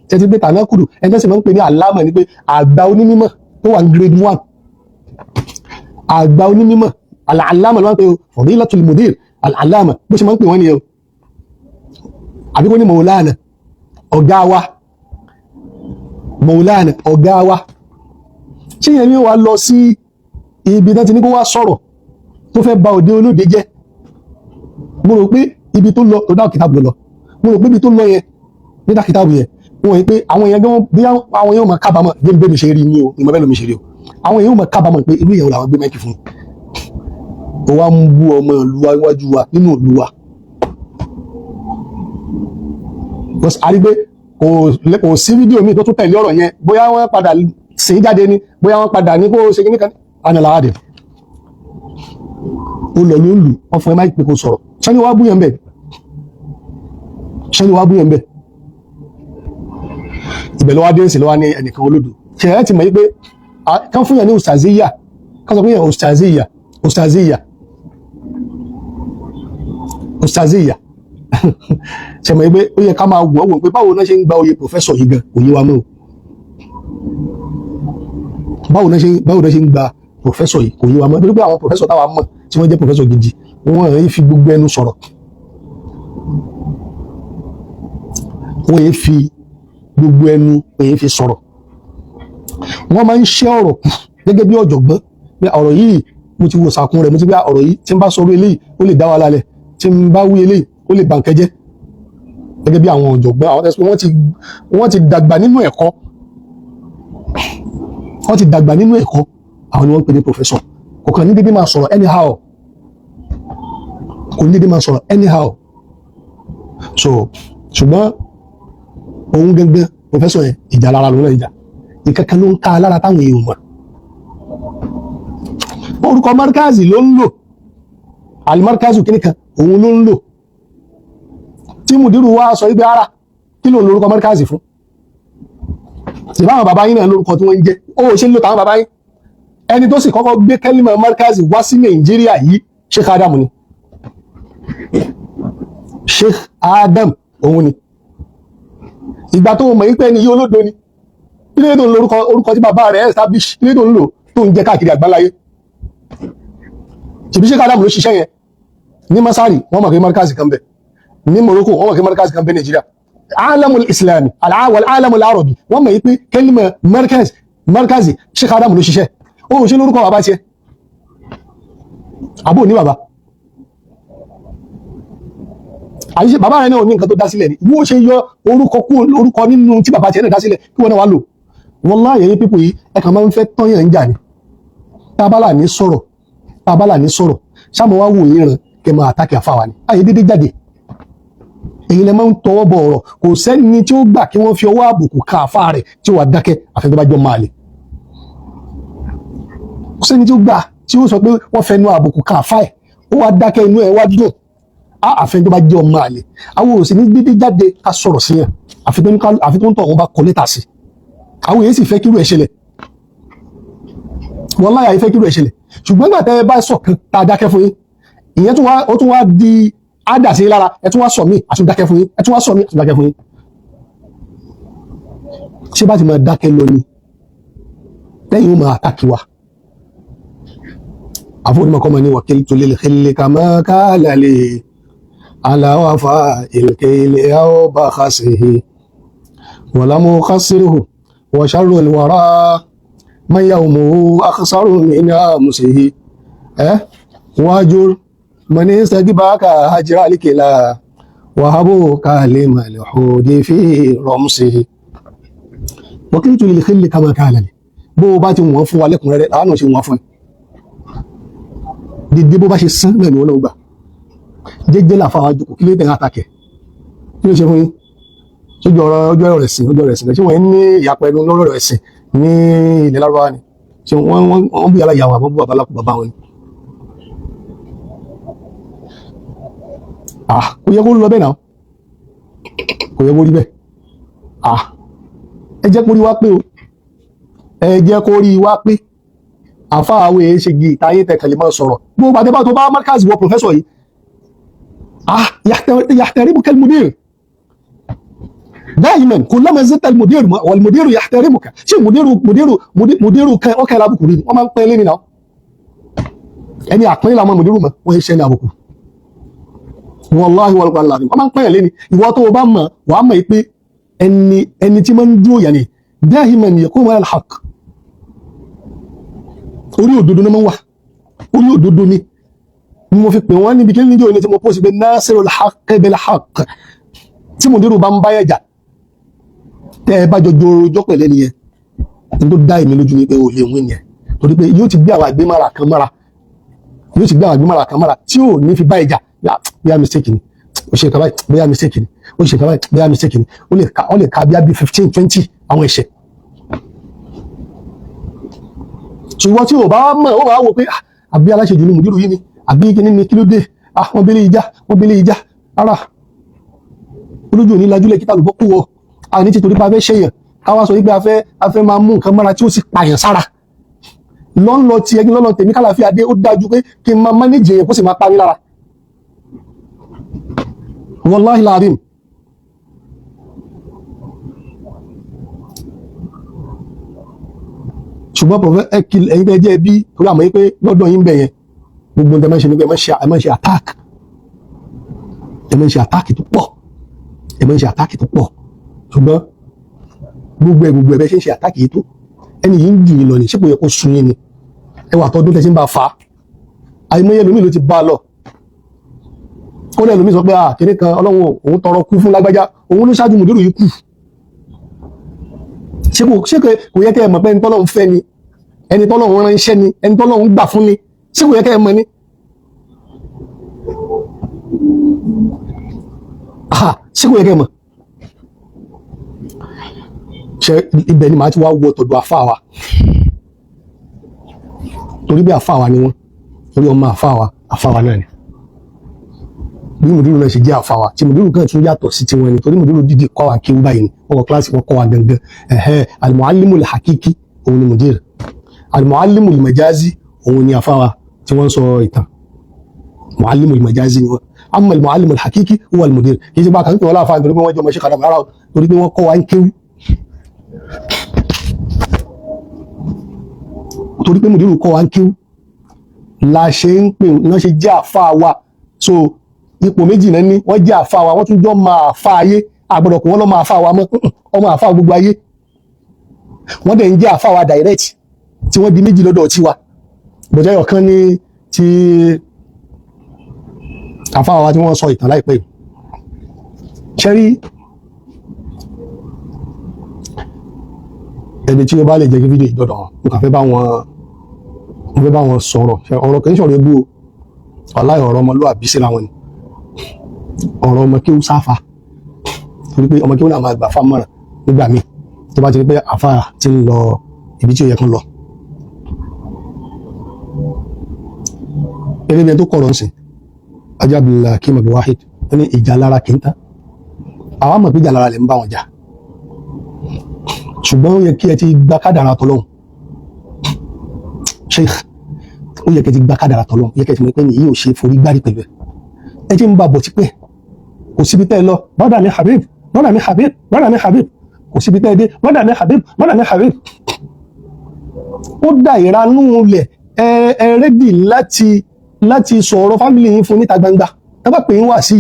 tẹ́tí pé tàná kùdù, ẹni tó sì máa ń pè ní allama ni pé àgbà onímọ̀ tó wà ní grade 1, àgbà onímọ̀ al-allama ló máa ń pè o, fadilatul mudir al-allama bó ṣe máa ń pè wọ́n nìyẹn o. Àbí kó ní Maulana ọ̀gá wa, Maulana ọ̀gá wa, ṣé yẹn ni wà lọ sí ibi tó ti ní kó wá sọ̀rọ̀ tó fẹ́ ba òde olóde jẹ́? Mo rò pé ibi tó lọ tó dá kìtàbù lọ, mo rò pé ibi tó lọ yẹn ní dá kìtàbù yẹn, wọ́n yìí pé àwọn èèyàn gan bí àwọn èèyàn máa kábàámọ̀ bí mi ṣe rí ní o, ìmọ̀ bẹ́ẹ̀ ló mi ṣe rí o, àwọn èèyàn máa kábàámọ̀ pé inú ìyàwó làwọn gbé mẹ́kì fún, ó wá ń bú ọmọ ìlú wa iwájú wa nínú ìlú wa. Because a rí pé kò sí fídíò míì tó tún tẹ̀lé ọ̀rọ̀ yẹn, bóyá wọ́n padà sìn jáde ni, bóyá wọ́n padà ní kó ṣe kíní kan ánàláwádìí. Ó lọ ní ìlú, wọ́n fún ẹ máa ń pè kó sọ̀rọ̀, ṣẹ́ni wá bú yẹn bẹ́ẹ̀, ṣẹ́ni wá bú yẹn bẹ́ẹ̀. Ibẹ̀ ló wá dé sí ló wá ní ẹnìkan olódò. Ṣé ẹ ti mọ̀ pé kán fún yẹn ní ustaziya, kán sọ fún yẹn ustaziya. Ṣé mọ̀ pé ó yẹ ká máa wò pé báwo náà ṣe ń gba oyè professor yìí gan, òye wa mọ́ o. Báwo náà ṣe ń gba professor yìí kò yé wa mọ́, torí pé àwọn professor táwa mọ̀ tí wọ́n jẹ́ professor gidi, wọ́n yìí fi gbogbo ẹnu sọ̀rọ̀, wọ́n yìí fi gbogbo ẹnu wọ́n yìí fi sọ̀rọ̀, wọ́n máa ń ṣẹ́ ọ̀rọ̀ kù gẹ́gẹ́ bí ọ̀jọ̀gbọ́n, pé ọ̀rọ̀ yìí mo ti wo sàkún rẹ̀, mo ti gbé ọ̀rọ̀ yìí tí n bá sọ̀rọ̀ eléyìí ó lè dá wa lálẹ́, tí n bá wí eléyìí ó lè bà nǹkan jẹ́, gẹ́gẹ́ bí àwọn ọ̀jọ̀gbọ́n, àwọn tẹ́sí wọ́n ti dàgbà nínú ẹ̀kọ́, àwọn ni wọ́n ń pè ní professor. Kò kàn ní dédé máa sọ̀rọ̀ anyhow, so ṣùgbọ́n òun gẹ́gẹ́ professor yẹn ìjà lára ló lẹ́jà, ìkankan ló ń ká lára táwọn èèyàn mọ̀. Orúkọ Markaz ló ń lò, al-Markaz kìnnìkan òun ló ń lò, tí Mudiru wá sọ ibẹ̀ ara kí ló ń lo orúkọ Markaz fún? sì báwọn bàbá yín náà lórúkọ tí wọ́n ń jẹ́ ó ṣe ń lò táwọn bàbá yín ẹni tó sì kọ́kọ́ gbé kẹ́límà markazi wá sí Nàìjíríà yìí Sheikh Adam ni Sheikh Adam òun ni ìgbà tó mọ̀ wípé ẹni yìí olódo ni ilé tó ń lo orúkọ tí bàbá rẹ̀ establish ilé tó ń lò tó ń jẹ́ káàkiri àgbáláyé ṣèbí Sheikh Adam ló ṣiṣẹ́ yẹn ní Masari wọ́n mọ̀ pé markazi kan bẹ̀ ní Morocco wọ́n mọ̀ pé markazi kan bẹ̀ Nàìjíríà alamul islami alamul arabi wọ́n mọ̀ wípé kẹ́límà markazi Sheikh Adam ló ṣiṣẹ́ ó ṣe lórúkọ bàbá tiẹ̀ àbò ní bàbá àyíṣẹ́ bàbá rẹ̀ náà ní nǹkan tó dá sílẹ̀ ní bó ṣe yọ orúkọ nínú tí bàbá tiẹ̀ náà dá sílẹ̀ kí wọ́n náà wá lò wallahi yẹn pípò yìí ẹ̀kan máa ń fẹ́ tọ́yàn ń jà ní tábàlà ní sọ̀rọ̀ sáàmù wá wò yín ràn kẹ máa àtàkì àfáwà ní ayé dédé jáde èyí lẹ máa ń tọwọ́ bọ̀ ọ̀rọ̀ kò sẹ́ni tí ó gbà kí wọ́n fi ọwọ́ àbùkù ká àfá rẹ̀ tí ó wà dákẹ́ àfẹ́gbẹ́bájọ́ máa lè kò sẹ́ni tí ó gbà tí ó sọ pé wọ́n fẹnu àbùkù ká àfá ẹ̀ ó wá dákẹ́ inú ẹ̀ wá dùn àfẹ́gbẹ́bájọ́ máa lè àwọn òsì ní dédé jáde ká sọ̀rọ̀ sí yẹn àfi tó ń tọ̀ wọn bá kọ lẹ́tà sí àwọn èyí sì fẹ́ kírú ẹ̀ ṣẹlẹ̀ wallahi àyè fẹ́ kírú ẹ̀ ṣẹlẹ̀ ṣùgbọ́n gbà tẹ́ ẹ bá sọ kan tá a dákẹ́ fún yín ìyẹn ó tún wá di ádàsí lára ẹ tún wá sọ mí àtúndákẹ́ fún yín ẹ tún wá sọ mí àtúndákẹ́ fún yín ṣé bá ti máa dákẹ́ lọ ni lẹ́yìn ó máa àtàkì wa àfọwọ́nìmọ̀kọ́ máa ní wakiltu lil khilli kama qala li ala wafa'il kayli aw bakhasihi wa lam ukhassirhu wa sharrul wara man yawmuhu akhsaru min amsihi wajur man istagibaka hajra likila wa habu kalima lihudi fi ramsihi wakiltu lil khilli kama qala li bó bá ti wọ́n fún wa lẹ́kùnrẹ́rẹ́ láwọn náà ṣe wọ́n fún dídí bó bá ṣe sán náà ni wọ́n náà gbà jẹ́jẹ́ làfà wájú kò kí ló tẹ̀ àtàkẹ́ kí ló ṣe fún yín sójú ọjọ́ rẹ̀ sìn ṣé wọ́n ní ìyàpẹ̀ ẹnu lọ́rọ̀ ẹ̀sìn ní ilẹ̀ lárúbáwá ni ṣé wọ́n bí aláyàwó àbọ̀ bú babaláku bàbá wọn ni. Kò yẹ kó lọ bẹ́ẹ̀ náà kò yẹ kó rí bẹ́ẹ̀ ẹ jẹ́ kó rí wá pé o ẹ jẹ́ kó rí wá pé àfáàwé ṣe gi ìtayé tẹ̀kẹ̀lé máa sọ̀rọ̀ gbogbo àdébà tó bá markazi wọ pòfẹ́sọ̀ yìí يحترمك المدير دائما كلما زدت المدير والمدير يحترمك شيء مدير اوكي لا بكوري وما نقيلني نا يعني اقيل ما مدير ما وهي شيء ابوك والله والله وما نقيلني ìwọ tó bá mọ̀ wá mọ̀ pé ẹni tí man dúró yani دائما يقوم على الحق orí òdodo ni man wà orí òdodo ni mo fi pè wọ́n níbi kí ní jò ní tí mo post pé nasirul haqq bil haqq tí mo dérò bá ń báyẹ̀ jà tẹ́ ẹ bá jọjọ ọjọ́ pẹ̀lẹ́ nìyẹn ní tó dá èmi lójú ní pé o lè win yẹn torí pé yóò ti gbé àwọn àgbémára kan mára tí ò ní fi báyẹ̀ jà bóyá mistake ni ó ṣe kàbáyì bóyá mistake ni ó ṣe kàbáyì bóyá mistake ni ó lè ka bí 15-20 àwọn ẹ̀ṣẹ̀ ṣùgbọ́n tí ò bá mọ̀ ó wà wò pé àbí aláṣejù ni mùdírù yìí ni àbí kí ní kí ló dé wọ́n bẹ́lẹ̀ ìjà ara olójú òní lajúlẹ̀ kí tàlùbọ́ kú wọ a ní títorí bá fẹ́ ṣèyàn káwá sọ wípé a fẹ́ máa mú nǹkan mọ́ra tí ó sì pààyàn sára lọ́nlọ ti ẹgbẹ́ lọ́nà tèmi kálàfíà dé ó dájú pé kí n máa mánéjì èèyàn kó sì máa parí lára wallahi láàrin ṣùgbọ́n pọ̀fẹ́ ẹ̀yìn tẹ́ jẹ́ bí torí àmọ́ yí pé lọ́dọ̀ yín bẹ̀ yẹn gbogbo ǹkan mẹ́ṣe ní pé ẹ máa ń ṣe attack tó pọ̀ ṣùgbọ́n gbogbo ẹ̀ bẹ́ ṣe ń ṣe attack yìí tó ẹni yìí ń jù yín lọ ní ṣípò yẹ kó sun yín ni ẹwà tọdún tẹ́ sí ń bá fa àìmọye lómi ló ti bá lọ kó lẹ́ lómi sọ pé kìnní kan ọlọ́run òun tọrọ kú fún lágbájá òun ló ṣáájú mùdírù yìí kù ṣé kò yẹ kẹ́ ẹ mọ̀ pé ẹni tọ́lọ́run fẹ́ ni ẹni tọ́lọ́run ránṣẹ́ ni ẹni tọ́lọ́run gbà fún ni ṣé kò yẹ kẹ́ ẹ mọ̀ ni ṣé kò yẹ kẹ́ ẹ mọ̀ ṣe ibẹ̀ ni màá ti wá wọ tọ̀dọ̀ àfáà torí bí àfáà ni wọ́n torí ọmọ àfáà náà ni bí mùdírù náà ṣe jẹ́ àfa wa tí mùdírù kan tún yàtọ̀ sí tiwọn ni torí mùdírù dídì kọ́ wa kéwú báyìí ni wọ́n kọ́ kíláàsì wọn kọ́ wa gangan al-muallimul hakiki òun ni mùdírù al-muallimul majazi òun ni àfa wa tí wọ́n sọ ìtàn muallimul majazi ni wọ́n amma al-muallimul hakiki huwa al-mudir kì í ṣe bá kan pé wọ́n láfa nítorí pé wọ́n jẹ́ ọmọ ṣe kàdà rárá torí pé wọ́n kọ́ wa ń kéwú torí pé mùdírù kọ́ wa ń kéwú la ṣe ń pè náà ṣe jẹ́ àfa wa so ipò méjì náà ní wọ́n jẹ́ àfa wa wọ́n tún jọ máa àfa ayé àgbọ̀dọ̀ kò wọ́n lọ́ máa àfa wa mọ́ ọmọ àfa gbogbo ayé wọ́n dẹ̀ ń jẹ́ àfa wa direct tí wọ́n di méjì lọ́dọ̀ tiwa bọ̀jẹ́ ọ̀kan ní ti àfa wa tí wọ́n sọ ìtàn láìpẹ́ ṣẹ́rí ẹni tí ó bá lè jẹ́ kí fídíò ìdọ́dọ̀ wọn mo kàn fẹ́ bá wọn sọ̀rọ̀ ọ̀rọ̀ kì í sọ̀rọ̀ ebú o ọ̀láì ọ̀rọ̀ ọmọlúwàbí síra wọn ni ọ̀rọ̀ ọmọ kí ó sáfà torí pé ọmọ kí ó náà máa gbà fámọ̀ràn nígbà míì tó bá ti rí pé àfà ti ń lọ ibi tí ó yẹ kán lọ. eré bíi tó kọ̀rọ̀ ńsìn ajábìlá kí mọ̀bí wáhid ó ní ìjà lára kì í tán àwa mọ̀ pé ìjà lára lè ń bá wọn jà ṣùgbọ́n ó yẹ kí ẹ ti gba kádàrà tọ́lọ́hun sheikh ó yẹ kí ẹ ti gba kádàrà tọ́lọ́hun yẹ kí ẹ ti mọ̀ pé nìyí ò ṣe forí gbárí pẹ̀lú ẹ ti ń bá bọ̀ tipẹ́ kò síbi tẹ́ ẹ lọ bọ́dà mi habib bọ́dà mi habib bọ́dà mi habib kò síbi tẹ́ ẹ dé bọ́dà mi habib bọ́dà mi habib ó dà ìranú lẹ̀ ẹ rẹ́dì láti sọ̀rọ̀ fámìlì yín fún níta gbangba ẹ bá pè ń wà sí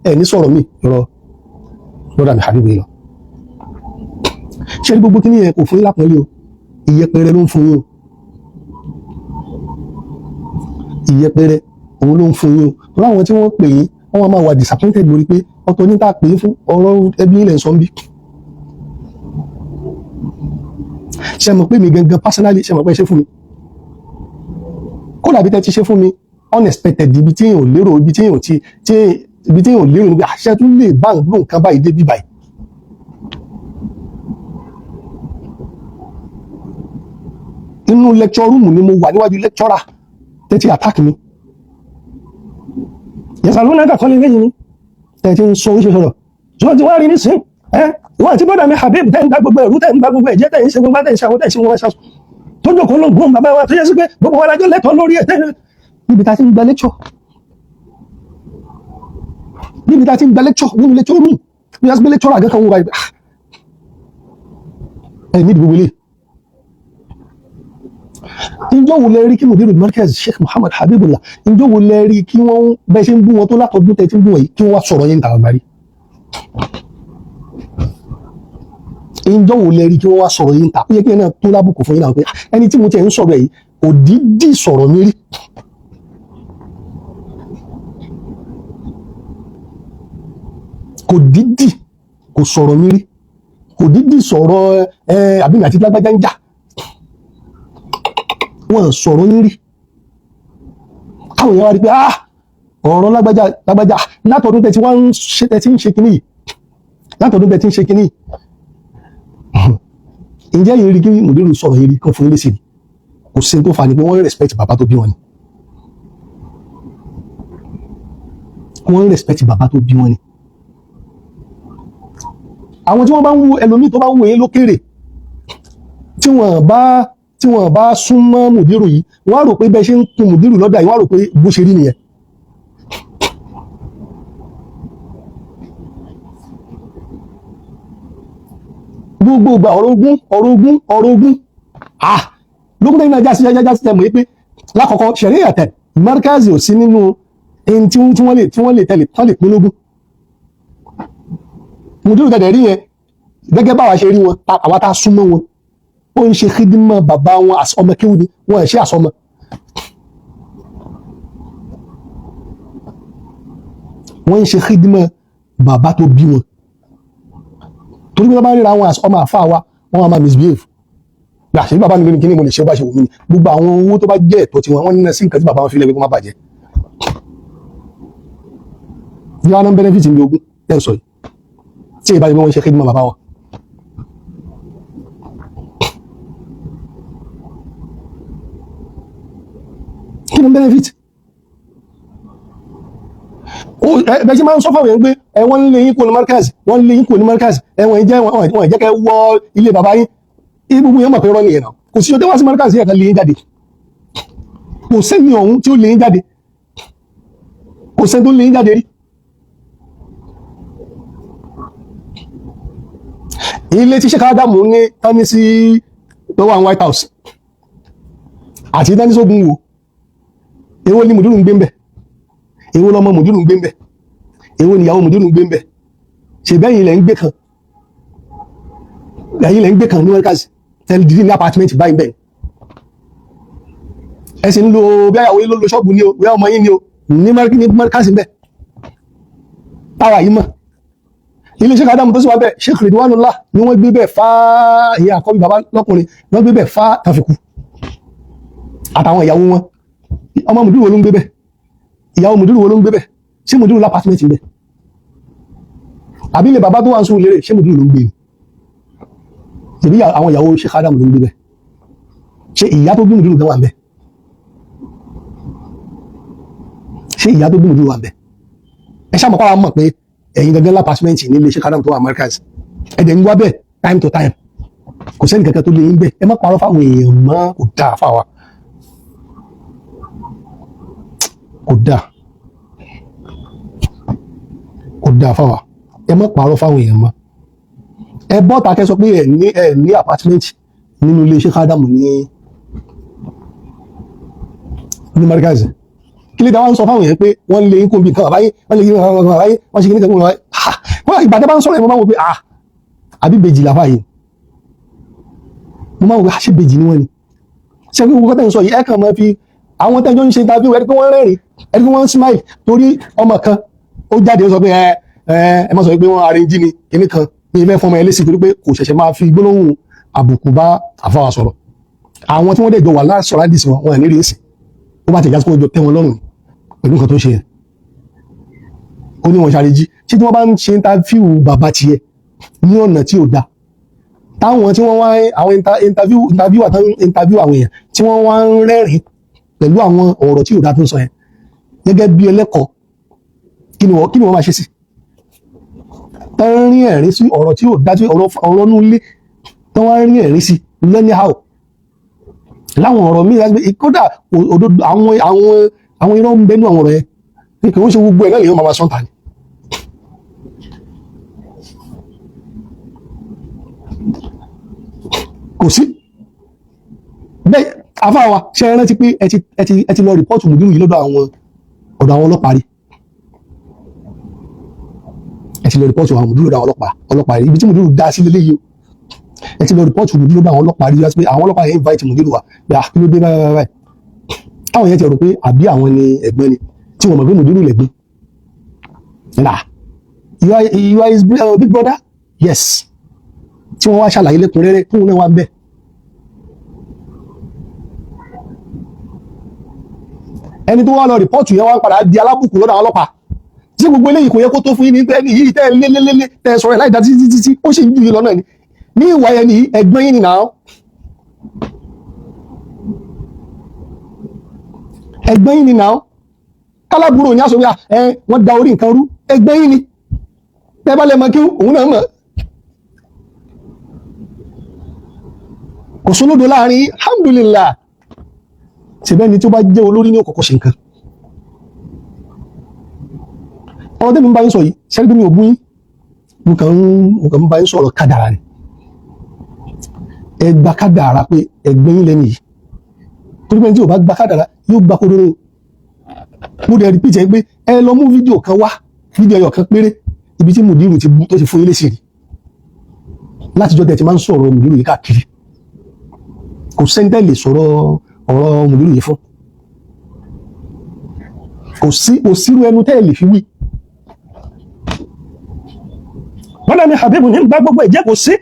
ẹ ní sọ̀rọ̀ mi rọ bọ́dà mi habib yìí lọ ṣe ní gbogbo kí ní ẹ kò fún yín lápọ̀lẹ́ o ìyẹpẹrẹ ló ń fún yín o ìyẹpẹrẹ òun ló ń fún yín o láwọn tí wọ́n pè yín wọ́n máa wà disappointed lórí pé ọ̀tọ̀ ní tá a pè é fún ọ̀rọ̀ ẹbí ilẹ̀ sọ ń bí ṣe mọ̀ pé mi gangan personally ṣe mọ̀ pé ṣe fún mi kódà bí tẹ́ ti ṣe fún mi unexpected ibi tí èèyàn lérò ibi tí èèyàn lérò níbi àṣẹ tún lè bá nǹkan nǹkan báyìí dé bí báyìí inú lecture room ni mo wà níwájú lecturer tẹ́tí attack mi yẹ̀sà ló náà kàkọ́ lè lẹ́yìn ní tẹ́tí ń sọ oríṣẹ́ sọ̀rọ̀ ṣùgbọ́n tí wọ́n rí nísìn ìwọ̀n tí bọ́dà mi habib tẹ́ ń gba gbogbo ẹ̀rú tẹ́ ń gba gbogbo ẹ̀jẹ̀ tẹ́ ń ṣe gbogbo tẹ́ ń ṣe àwọn tẹ́ ń ṣe wọn ṣaṣọ tó jòkó ló ń gbóhùn bàbá wa tó yẹ sí pé gbogbo wa lájọ́ lẹ́tọ̀ọ́ lórí ẹ̀ níbi tá ti ń gba lecture nínú lecture room bí a ti gbé lecturer àgẹ́kọ̀ wọn báyìí ẹ̀ níbi gbogbo ilé ìjọ wo lẹ rí kí mùdírù markaz sheikh muhammad habibullah ìjọ wo lẹ rí kí wọ́n bẹ́ ṣe ń bú wọn tó látọ̀dún tẹ́ tí ń bú wọn yìí kí wọ́n wá sọ̀rọ̀ yẹn tàbí àgbárí ìjọ wo lẹ rí kí wọ́n wá sọ̀rọ̀ yẹn tàbí yẹ kí ẹ náà tó lábùkù fún yín náà pé ẹni tí mo tẹ̀ ń sọ̀rọ̀ yìí òdìdí sọ̀rọ̀ mi rí kò dídì kò sọ̀rọ̀ mi rí kò dídì sọ̀rọ̀ àbíyàn àti lágbájá ń jà wọ́n sọ̀rọ̀ yín rí káwọn èèyàn wá rí pé ọ̀rọ̀ lágbájá látọ̀dún tẹ́ tí ń ṣe kìíní yìí látọ̀dún tẹ́ tí ń ṣe kìíní yìí ǹjẹ́ yìí rí kí mùdírù sọ̀rọ̀ yìí rí kan fún ilé sí kò sí tó fà ní pé wọ́n respect bàbá tó bí wọn ni wọ́n respect bàbá tó bí wọn ni àwọn tí wọ́n bá ń wo ẹlòmíì tó bá ń wo yín lókèrè tí wọ́n bá súnmọ́ mùdírù yìí wọ́n á rò pé bẹ́ẹ̀ ṣe ń kun mùdírù lọ́dà yìí wọ́n á rò pé bó ṣe rí nìyẹn gbogbo ìgbà ọ̀rọ̀ ogun lókùn tẹ́yìn náà jásí tẹ́mọ̀ pé lákọ̀ọ́kọ́ ṣẹ̀rí àtẹ̀ markazi ò sí nínú ẹni tí wọ́n lè tẹ̀lé tán lè pín lógún mùdírù tẹ̀lẹ̀ rí yẹn gẹ́gẹ́ báwa ṣe rí wọn àwa tá a súnmọ́ wọn ó ń ṣe khidima bàbá wọn ọmọ kéwù ni wọn ẹ̀ ṣe àsọmọ wọ́n ń ṣe khidima bàbá tó bí wọn torí bí wọ́n bá ríra wọn ọmọ àfáà wa wọ́n máa misbehave gbà ṣe bí bàbá nílé ní kíní mo lè ṣe bá ṣe wù mí ni gbogbo àwọn owó tó bá jẹ́ ẹ̀tọ́ tí wọ́n nínú sí nǹkan tí bàbá wọn fi lẹ́gbẹ̀ẹ́ kó má bàjẹ́ bí wọ́n á ná benefit ní ogún ẹ̀ sọ yìí tí ìbá yìí wọ́n ṣe khidma bàbá wọn kí ni benefit bẹ́ẹ̀ ṣe máa ń sọ fáwọn èèyàn pé wọ́n ń lé yín kó ní markaz wọ́n ń lé yín kó ní markaz wọ́n jẹ́ kẹ́ wọ ilé bàbá yín gbogbo yẹn mọ̀ pé rọ́ nìyẹn náà kò sí ọjọ́ wá sí markaz yẹn kan lé yín jáde kò sẹ́ni ọ̀hún tí ó lé yín jáde kò sẹ́ni tó lé yín jáde rí. ilé tí Sheikh Adamu ní tání sí tó wà ní White House àti tání sógun wo èwo ni mùdúrù ń gbé ń bẹ̀ èwo lọmọ mùdúrù ń gbé ń bẹ̀ èwo ni ìyàwó mùdúrù ń gbé ń bẹ̀ ṣe bẹ́yìn ilẹ̀ ń gbé kan ní markaz tẹ́lẹ̀ dìdí ní apartment báyìí bẹ́ẹ̀ ẹ̀sìn ń lo bí àyàwó yìí ló lo ṣọ́ọ̀bù ní o bí ọmọ yìí ní o ní markaz ń bẹ̀ táwa yìí mọ̀ ilé Sheikh Adamu tó sì wá bẹ́ẹ̀ Sheikh Ridwanullah ni wọ́n gbé bẹ́ẹ̀ fá ìyá àkọ́bí bàbá lọ́kùnrin wọ́n gbé bẹ́ẹ̀ fá tàfikù àtàwọn ìyàwó wọn ọmọ mùdúrù wo ló ń gbé bẹ́ẹ̀ ìyàwó mùdúrù wo ló ń gbé bẹ́ẹ̀ ṣé mùdúrù lápàtìmẹ́ntì ń bẹ̀ àbí ilé bàbá tó wà ń sún lérè ṣé mùdúrù ló ń gbé ni tèmi àwọn ìyàwó Sheikh Adamu ló ń gbé bẹ́ẹ̀ ṣé ìyá tó bí mùdúrù gan wà ń bẹ̀ ṣé ìyá tó bí mùdúrù wà ń bẹ̀ ẹ ṣáà mọ̀ pàrọ̀ mọ̀ pé ẹ̀yin gangan lápàtìmẹ́ntì ní ilé Sheikh Adamu tó wà markaz ẹ̀dẹ̀ ń wá bẹ́ẹ̀ time to time kò sẹ́ni kankan tó lè ń bẹ̀ ẹ má parọ́ fáwọn èèyàn mọ́ kò dáa fáwa kò dáa fáwa ẹ má parọ́ fáwọn èèyàn mọ́ ẹ bọ́ ta kẹ́ sọ pé ẹ ní apartment nínú ilé Sheikh Adamu ní markaz kí lè dá wọn sọ fáwọn èèyàn pé wọ́n lè ń kó bí nǹkan àbáyé wọ́n lè yí nǹkan àbáyé wọ́n ṣe kí ní kankan àbáyé wọ́n ìgbà tẹ́ bá ń sọ̀rọ̀ ẹ̀ mo máa ń wò pé àbí bèjì làfà yìí mo máa ń wò pé ṣé bèjì ni wọ́n ni ṣé kí gbogbo tẹ́ ń sọ yìí ẹ kàn máa fi àwọn tẹ́jọ́ ń ṣe interview ẹni pé wọ́n rẹ́rìn ẹni pé wọ́n smile torí ọmọ kan ó jáde ó sọ pé ẹ má sọ pé wọ́n arrange ni kíní kan ní ìfẹ́ fọmọ ẹ lésì torí pé kò ṣẹ̀ṣẹ̀ máa fi gbólóhùn àbùkù bá àfáwà sọ̀rọ̀ àwọn tí wọ́n dẹ̀ jọ wà lásọ̀rọ̀ àdìsí wọn ní rí èsì ó bá tẹ̀já sí kó jọ tẹ́ wọn lọ́rùn pẹ̀lú nǹkan tó ṣe yẹn ó ní wọn ṣàrèjì tí wọ́n bá ń ṣe interview bàbá tiẹ̀ ní ọ̀nà tí ò dáa táwọn tí wọ́n wá àwọn interview àwọn èèyàn tí wọ́n wá ń rẹ́rìn pẹ̀lú àwọn ọ̀rọ̀ tí ò dáa tó ń sọ yẹn gẹ́gẹ́ bí ẹlẹ́kọ̀ọ́ kí ni wọ́n máa ṣe sí tán rí ẹ̀rín sí ọ̀rọ̀ tí ò dáa tí ọ̀rọ̀ nú ilé tán wá rí ẹ̀rín sí lẹ́níhàù láwọn ọ̀rọ̀ míì kódà òdodo àwọn irọ́ ń bẹnu àwọn ọ̀rọ̀ yẹn kí wọ́n ṣe gbogbo ẹ̀ náà lèyàn máa sọ́ntà ni kò sí bẹ́ẹ̀ afáwa ṣe é rántí pé ẹ ti lọ rìpọ́ọ̀tù mùdírù yìí lọ́dọ̀ àwọn ọlọ́pàá rí ẹ ti lọ rìpọ́ọ̀tù àwọn mùdírù lọ́dọ̀ àwọn ọlọ́pàá rí ibi tí mùdírù dá sí lélẹ́yìí o ẹ ti lọ rìpọ́ọ̀tù mùdírù lọ́dọ̀ àwọn ọlọ́pàá rí wá sí pé àwọn ọlọ́pàá yẹn invite mùdírù wa pé kí ló dé báyìí táwọn yẹn ti rò pé àbí àwọn ni ẹ̀gbọ́n ni tí wọ́n mọ̀ pé mùdírù lẹ̀gbọ́n you are his big brother yes tí wọ́n wá ṣàlàyé lẹ́kùnrẹ́rẹ́ tóun náà wá ń bẹ̀. ẹni tó wá lọ rìpọ́ọ̀tù yẹn wá ń padà di alábùkù lọ́dọ̀ àwọn ọlọ́pàá tí gbogbo eléyìí kò yẹ kó tó fún yín ní ẹni yìí tẹ́ lélẹ́lẹ́lẹ́ tẹ́ sọ̀rọ̀ láì dá títí ó sì ń jù yín lọ́nà ni ní ìwà ẹni yìí ẹ̀gbọ́n yín ni náà ẹ̀gbọ́n yín ni náà kálábùrò ní aṣọ wọ́n da orí nǹkan rú ẹ̀gbọ́n yín ni tẹ́ bá lè mọ kí òun náà mọ̀ kò sólódò láàrin alhamdulillah ṣèbẹ́ni tó bá jẹ́ olórí ní ọ̀kọ̀ọ̀kọ̀ ṣe nǹkan ọ̀rọ̀ tẹ́mi ń bá yín sọ yìí ṣẹ́rí mi ò bú yín mo kàn ń bá yín sọ̀rọ̀ kádàrà ni ẹ gba kádàrà pé ẹgbẹ́ yín lẹ́nu yìí torí pé tí ò bá gba kádàrà yóò gba kódóró mo dẹ̀ repeat ẹ pé ẹ lọ mú fídíò kan wá fídíò ẹyọ kan péré ibi tí mùdírù tó ti fún yín lésì rí látijọ́ tẹ̀ ti máa ń sọ̀rọ̀ mùdírù yìí káàkiri kò sẹ́ńtẹ́ lè sọ̀rọ̀ ọ̀rọ̀ mùdírù yìí fún kò sírú ẹnu tẹ́ lè fi wí wọ́n náà ní Habibu ní gbá gbogbo ẹ̀jẹ̀ kò sí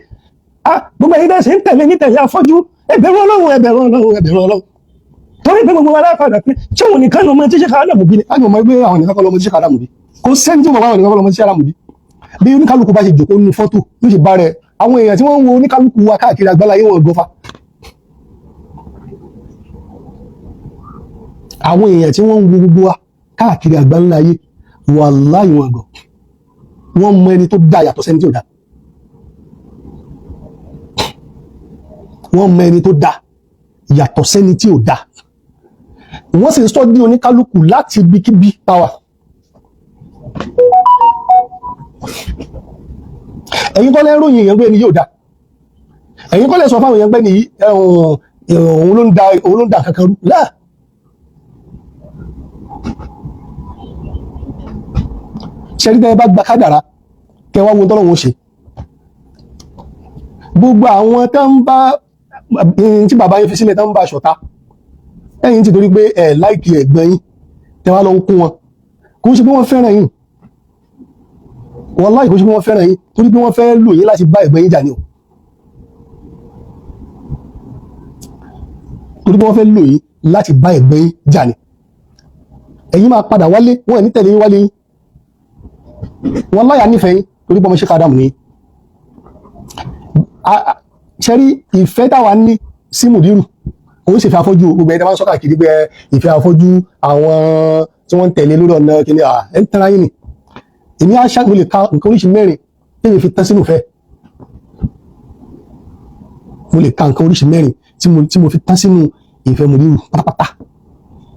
gbogbo ẹ̀yin dẹ́sẹ̀ ń tẹ̀lé ní tẹ̀lé afọ́jú ẹbẹ̀rù Ọlọ́run torí pé gbogbo aláfàdà pé tí òun nìkan lọmọ tí Sheikh Adamu bí ní àjọ ọmọ ẹgbẹ́ àwọn nìkan lọmọ tí Sheikh Adamu bí kò sẹ́ni tí wọ́n wá nìkan lọmọ tí Sheikh Adamu bí bí oníkálukú bá ṣe jòkó nínú fọ́tò ló ṣe bá rẹ̀ àwọn èèyàn tí wọ́n ń wo oníkálukú wa káàkiri àgbáláyé wọn gọfà àwọn èèyàn tí wọ́n ń wo gbogbo wa káàkiri àgbáláyé wàláhì wọn gọ̀, wọ́n mọ ẹni tó dá yàtọ̀ sẹ́ni tí ò dá, wọ́n mọ ẹni tó dá yàtọ̀ sẹ́ni tí ò dá, wọ́n sì ń sọ́dí oníkálukú láti ibikíbi táwà. ẹ̀yin kọ́ lẹ́ ròyìn èèyàn pé ẹni yóò dá, ẹ̀yin kọ́ lẹ́ sọ fáwọn èèyàn pé ní òun ló ń da kankan rú láà. ṣẹ́rí bẹ́ẹ̀ bá gba kádàrá kẹwàá wo tọ́lọ́wọ́ ṣe, gbogbo àwọn tó ń bá tí bàbá yín fi sílẹ̀ tó ń bá ṣọ̀tá, ẹ̀yin ti torí pé ẹ̀ láìkì ẹ̀gbọ́n yín tẹ́wàá lọ ń kún wọn, kò ń ṣe pé wọ́n fẹ́ràn yín, wàláhì kò ń ṣe pé wọ́n fẹ́ràn yín, torí pé wọ́n fẹ́ lò yín láti bá ẹ̀gbọ́n yín jà ni o, torí pé wọ́n fẹ́ lò yín láti bá ẹ̀gbọ́n yín jà ni. ẹ̀yin máa padà wálé, wọ́n ẹ̀ ní tẹ̀lé yín wálé yín, wàláhì nífẹ̀ẹ́ yín torí pé ọmọ Sheikh Adam ni. ṣẹ́rí ìfẹ́ táwa ní sí Mudiru òun sì fẹ́ afọ́jú, gbogbo ẹ̀dá máa ń sọ káàkiri pé ìfẹ́ afọ́jú àwọn tí wọ́n ń tẹ̀lé lórí ọ̀nà kìíní ẹ̀ ń tẹ́ra yín ni. èmi á ṣàgbé lè ka nǹkan oríṣi mẹ́rin tí èmi fi tán sínú ìfẹ́, mo lè ka nǹkan oríṣi mẹ́rin tí mo fi tán sínú ìfẹ́ Mudiru pátápátá.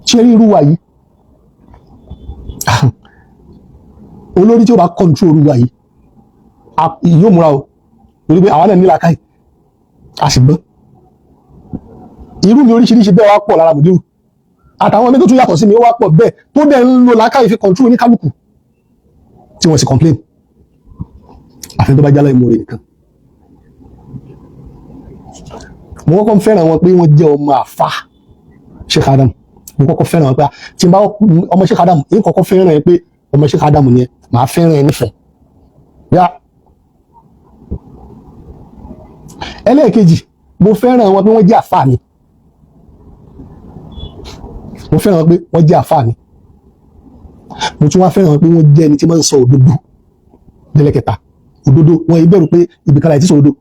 ṣẹ́rí irú wa yìí olórí tí ó bá kọ́ńtró orú wa yìí yóò múra o, torí pé àwọn náà ní làákàyè a sì gbọ́n. irú mi oríṣiríṣi bẹ́ẹ̀ wá pọ̀ lára Mudiru, àtàwọn ẹgbẹ́ tó tún yàtọ̀ sí mi ó wá pọ̀ bẹ́ẹ̀ tó dẹ̀ ń lo làákàyè fi kọ́ńtró ní kálukú tí wọ́n sì complain, àfẹ́ tó bá jálá ìmúre nìkan. mo kọ́kọ́ fẹ́ràn wọn pé wọ́n jẹ́ ọmọ àfà Sheikh Adam, mo kọ́kọ́ fẹ́ràn wọn pé tí n bá ọmọ Sheikh Adam èyí kọ́kọ́ fẹ́ràn ẹ pé ọmọ Sheikh Adam ni ẹ, màá fẹ́ràn ẹ nífẹ̀ẹ́ yá. ẹlẹ́ẹ̀kejì mo fẹ́ràn wọn pé wọ́n jẹ́ àfà mi, mo fẹ́ràn wọn pé wọ́n jẹ́ àfà mi, mo tún wá fẹ́ràn wọn pé wọ́n jẹ́ ẹni tí máa ń sọ òdodo délẹ́kẹta. òdodo wọn ìbẹ̀rù pé ibi kan láì tí sọ òdodo,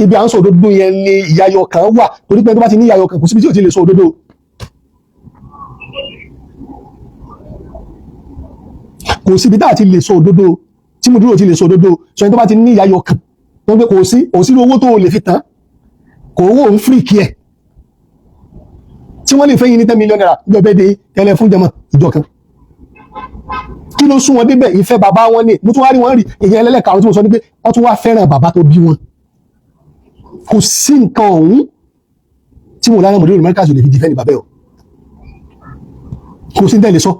ibi à ń sọ òdodo yẹn ni ìyáyọ kan wà, torí pé tó bá ti ní ìyáyọ kan kò síbi tí ò ti lè sọ òdodo. kò síbi tá a ti lè sọ òdodo tí Mudiru ti lè sọ òdodo, sọ ẹni tó bá ti ní ìyáyọ kan tó ń pé kò sí owó tó lè fi tán, kò owó ń fíríkì ẹ̀ tí wọ́n lè fẹ́ yín ní 10 million naira ní ọbẹ̀ dé tẹ́lẹ̀ fún jẹmọ́ ìjọ kan. kí ló sún wọn débẹ̀? ìfẹ́ bàbá wọn ni. mo tún wá rí wọn rí ìyẹn ẹlẹ́lẹ́karùn tí mo sọ ní pé wọ́n tún wá fẹ́ràn bàbá tó bí wọn. kò sí nǹkan ọ̀hún tí mo lánàá Mudiru Markaz lè fi dìfẹ́ǹdì bàbá ẹ̀ o, kò sí ní tẹ́lẹ̀ sọ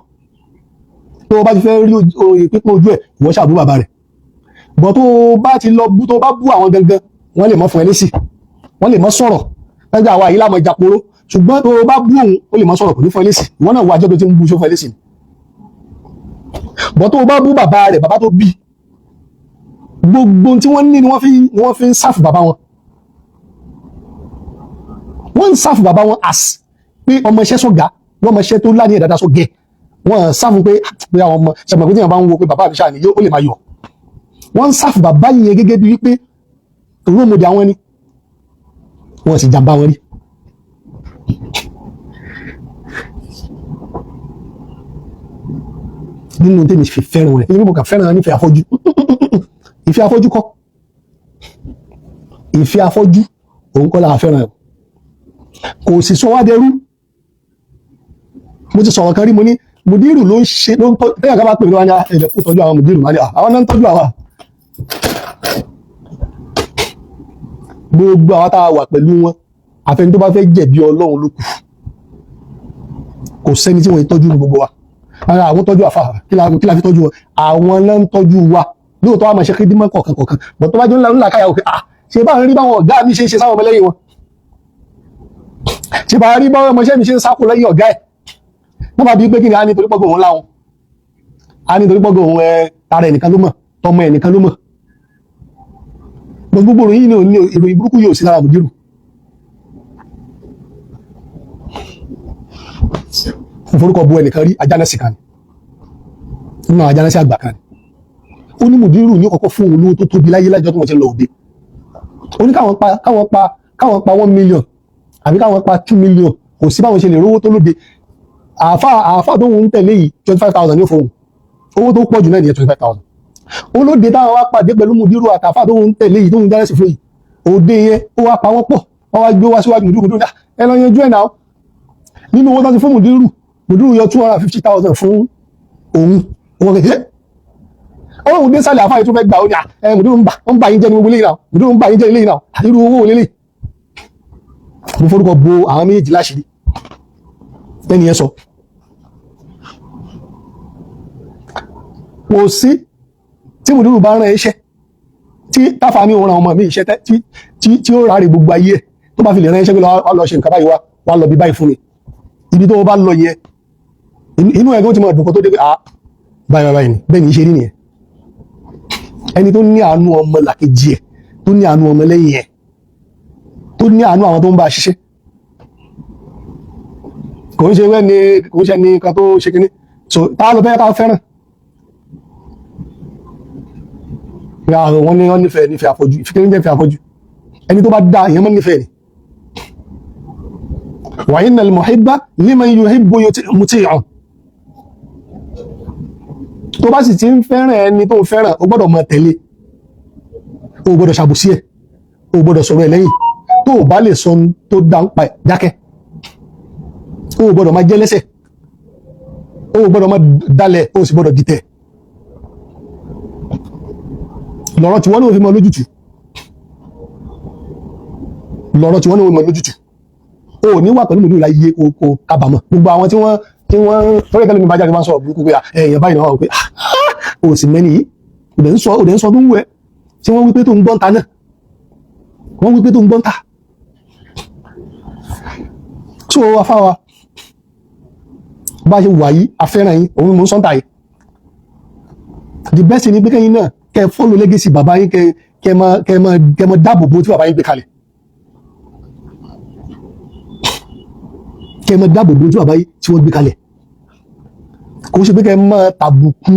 tó o bá ti fẹ́ rí pípọ́n ojú ẹ̀ ìwọ ṣàbú bàbá rẹ̀, bọ́ tó o bá ti lọ bú tó o bá bú àwọn gangan wọ́n lè mọ́ fún ẹ lésì, wọ́n lè mọ́ sọ̀rọ̀ lẹ́gbẹ́ àwa yìí lámọ̀ ìjàporo, ṣùgbọ́n tó o bá bú òun ó lè mọ́ sọ̀rọ̀ kò ní fún ẹ lésì, ìwọ náà wọ àjọ tó ti ń bú ṣó fún ẹ lésì. bọ́ tó o bá bú bàbá rẹ̀, bàbá tó bí, gbogbo tí wọ́n ní ni wọ́n fi ń sáfù bàbá wọn, wọ́n ń sáfù bàbá wọn as pé ọmọ iṣẹ́ sọ̀gá, wọ́n ọmọ iṣẹ́ tó láàrin ẹ̀dáda sọ̀gẹ̀, wọ́n sáfù pé àwọn ọmọ ṣàgbọ̀n pé tí wọ́n bá ń wo pé bàbá àbíṣà ni ó lè máa yọ, wọ́n ń sáfù bàbá yìí gẹ́gẹ́ bí wípé olóòmòdì àwọn ni wọ́n sì jàmbá wọn rí. nínú tèmi fi fẹ́ràn rẹ̀ ìlú mọ̀ká fẹ́ràn nífẹ̀ẹ́ afọ́jú ìfẹ́ afọ́jú kọ́, ìfẹ́ afọ́jú òun kọ́ láà fẹ́ràn rẹ̀, kò sì sọ wá dẹrú. mo ti sọ̀rọ̀ kan rí, mo ní Mudiru ló ń ṣe ló ń tọ́ tẹ́yà ká bá pè mí wá ní ẹ̀jẹ̀ kó tọ́jú àwọn Mudiru máa ní àwọn náà ń tọ́jú àwa. gbogbo àwọn tá a wà pẹ̀lú wọn àfẹni tó bá fẹ́ jẹ̀bi Ọlọ́run ló kù, kò sẹ́ni tí wọ́n ń tọ́jú ní gbogbo wa. ara àwọn tọ́jú àfa kí la fi tọ́jú wọn, àwọn náà ń tọ́jú wa. lóòótọ́ wa máa ṣe kéde mọ́ kọ̀ọ̀kan bọ̀ tó bá jẹ́ ńlá káyà òkè ṣe bá ń rí báwọn ọ̀gá mi ṣe ń ṣe sáwọn ọmọ lẹ́yìn wọn, ṣe bá rí báwọn ọmọọṣẹ́ mi ṣe ń sákò lẹ́yìn ọ̀gá ẹ̀. wọ́n bá bí pé kí ni a ní torí pọ́gọ́ òun láwọn, a ní torí pọ́gọ́ òun tara ẹnìkan ló mọ̀, tọmọ ẹnìkan ló mọ̀. gbogbo ìròyìn ní ìròyìn burúkú yóò sí lára Mudiru. forúkọ bu ẹnìkan rí ajánẹ́sì kan nínú ajánẹ́sì àgbà kan, ó ní Mudiru ní kọ́kọ́ fún olówó tó tóbi láyé lájọ́ tó wọ́n ti lọ òde, ó ní káwọn pa 1 million àbí káwọn pa 2 million, kò sí báwọn ṣe lè rówó tó lóde. àáfà tó ń tẹ̀lé yìí 25,000 ní òfòun, owó tó pọ̀ jù náà nìyẹn 25,000. olóde táwọn wá pàdé pẹ̀lú mùdírù àtàfà tó ń tẹ̀lé yìí tó ń dárẹ́sì fún yìí òde yẹn ó wá pa wọ́n pọ̀ wọ́n wá gbé wá síwájú mùdírù dá ẹ lọ yanjú ẹ̀ náà nínú owó tó ti fún mùdírù yọ 250,000 fún òun wọn kẹ̀kẹ́ ọlọ́run dé sálẹ̀ àfáà yìí tó fẹ́ gbà ó ní mùdírù ń bà yín jẹ́ ní gbogbo eléyìí náà mùdírù ń bà yín jẹ́ eléyìí náà irú owó olélẹ̀ mo forúkọ bo àwọn méjèèjì láṣìírí ẹni yẹn sọ kò sí tí mùdírù bá rán iṣẹ́ tí táfà ní òun ra ọmọ mi iṣẹ́ tí ó ráre gbogbo ayé ẹ̀ tó bá fi lè rán iṣẹ́ pé lọ ṣe nǹkan báyìí wá lọ bí báyìí fún mi ibi tó bá lọ yẹn inú ẹgbẹ́ tí mo dùn kó tó dé pé báyìí ni bẹ́ẹ̀ ni ṣe rí nìyẹn ẹni tó ní àánú ọmọ làkejì ẹ̀ tó ní àánú ọmọ lẹ́yìn ẹ̀ tó ní àánú àwọn tó ń bá ṣiṣẹ́ kò ń ṣe wẹ́ni kò ń ṣe ní nǹkan tó ṣe kíní so tá ló fẹ́ ká fẹ́ràn wọ́n ní wọ́n nífẹ̀ẹ́ àfọ́jú ìfikiri nífẹ̀ẹ́ àfọ́jú ẹni tó bá dá èèyàn mọ́ nífẹ̀ẹ́ ni wa innal muhibba liman yuhibbu muti'un tó bá sì ti ń fẹ́ràn ẹni tó ń fẹ́ràn ó gbọ́dọ̀ máa tẹ̀lé ó gbọ́dọ̀ ṣàbùsí ẹ̀ ó gbọ́dọ̀ sọ̀rọ̀ ẹ̀ lẹ́yìn tó bá lè sọ tó dá ń pa ẹ̀ dákẹ́ ó gbọ́dọ̀ máa jẹ́ lẹ́sẹ̀ ó gbọ́dọ̀ máa dalẹ̀ ó sì gbọ́dọ̀ dìtẹ̀ lọ́rọ̀ tí wọ́n ní òfin mọ́ lójútù lọ́rọ̀ tí wọ́n ní òfin mọ́ lójútù ó ní wà pẹ̀lú mòdúrù láyé kò kábàámọ̀ gbogbo àwọn tí wọ́n torí ẹ̀kẹ́ lómi bá jáde máa ń sọ̀rọ̀ burúkú pé èèyàn báyìí náà wà pé ó sì mẹ́ni yìí òdẹ̀ ń sọ tó ń wẹ̀ tí wọ́n wípé tó ń gbọ́n ta náà wọ́n wípé tó ń gbọ́n ta tí ó wá fáwa bá ṣe wà yìí afẹ́ràn yìí òun mú sọ́ntà yìí the best ni pé kẹ́yìn náà kẹ́ follow legacy bàbá yín kẹ́ mọ dáàbò bò tí bàbá yín gbé kalẹ̀ kẹ́ mọ dáàbò bò tí bàbá yín tí wọ́n gbé kalẹ̀ kò ṣe pé kẹ́ mọ tàbùkù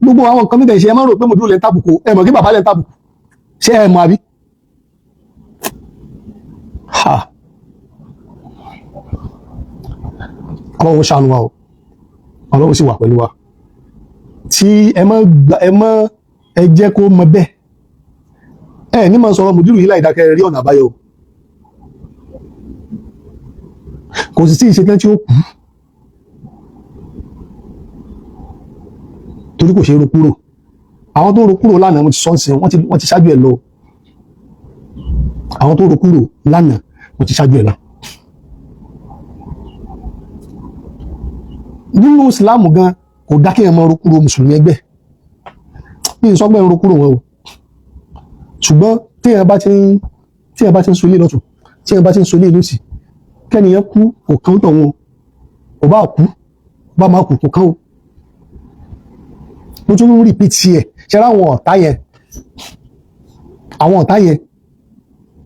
gbogbo àwọn nǹkan mìíràn ṣe ẹ má rò pé mo dúró lẹ́ ń tàbùkù ẹ mọ̀ kí bàbá lẹ́ ń tàbùkù ṣé ẹ mọ̀ àbí ọlọ́run ṣàánú wa o ọlọ́run sì wà pẹ̀lú wa tí ẹ jẹ́ kó mọ bẹ́ẹ̀ ẹ ní máa sọ̀rọ̀ mùdírù yìí láìdákẹ́ rí ọ̀nà àbáyọ kò sì sí ìṣẹ́tẹ́ tí ó kú torí kò ṣe ro kúrò àwọn tó ro kúrò lánàá mo ti sọ́ọ̀sì wọ́n ti ṣáájú ẹ̀ lọ àwọn tó ro kúrò lánàá mo ti ṣáájú ẹ̀ lọ nínú ìsìláàmù gan kò dákẹ́ ẹ̀mọ́ orúkúrò mùsùlùmí ẹgbẹ́ ní ìsọgbẹ́ orúkúrò wọn o ṣùgbọ́n tí ẹ bá ti ń solé lọ́tún tí ẹ bá ti ń solé lọ́sì kẹ́niyàn kú kò kán tọ̀ wọn ò bá kú bá máa kú kò kán o mo tún ń rí pìtì ẹ̀ ṣe láwọn ọ̀tá yẹn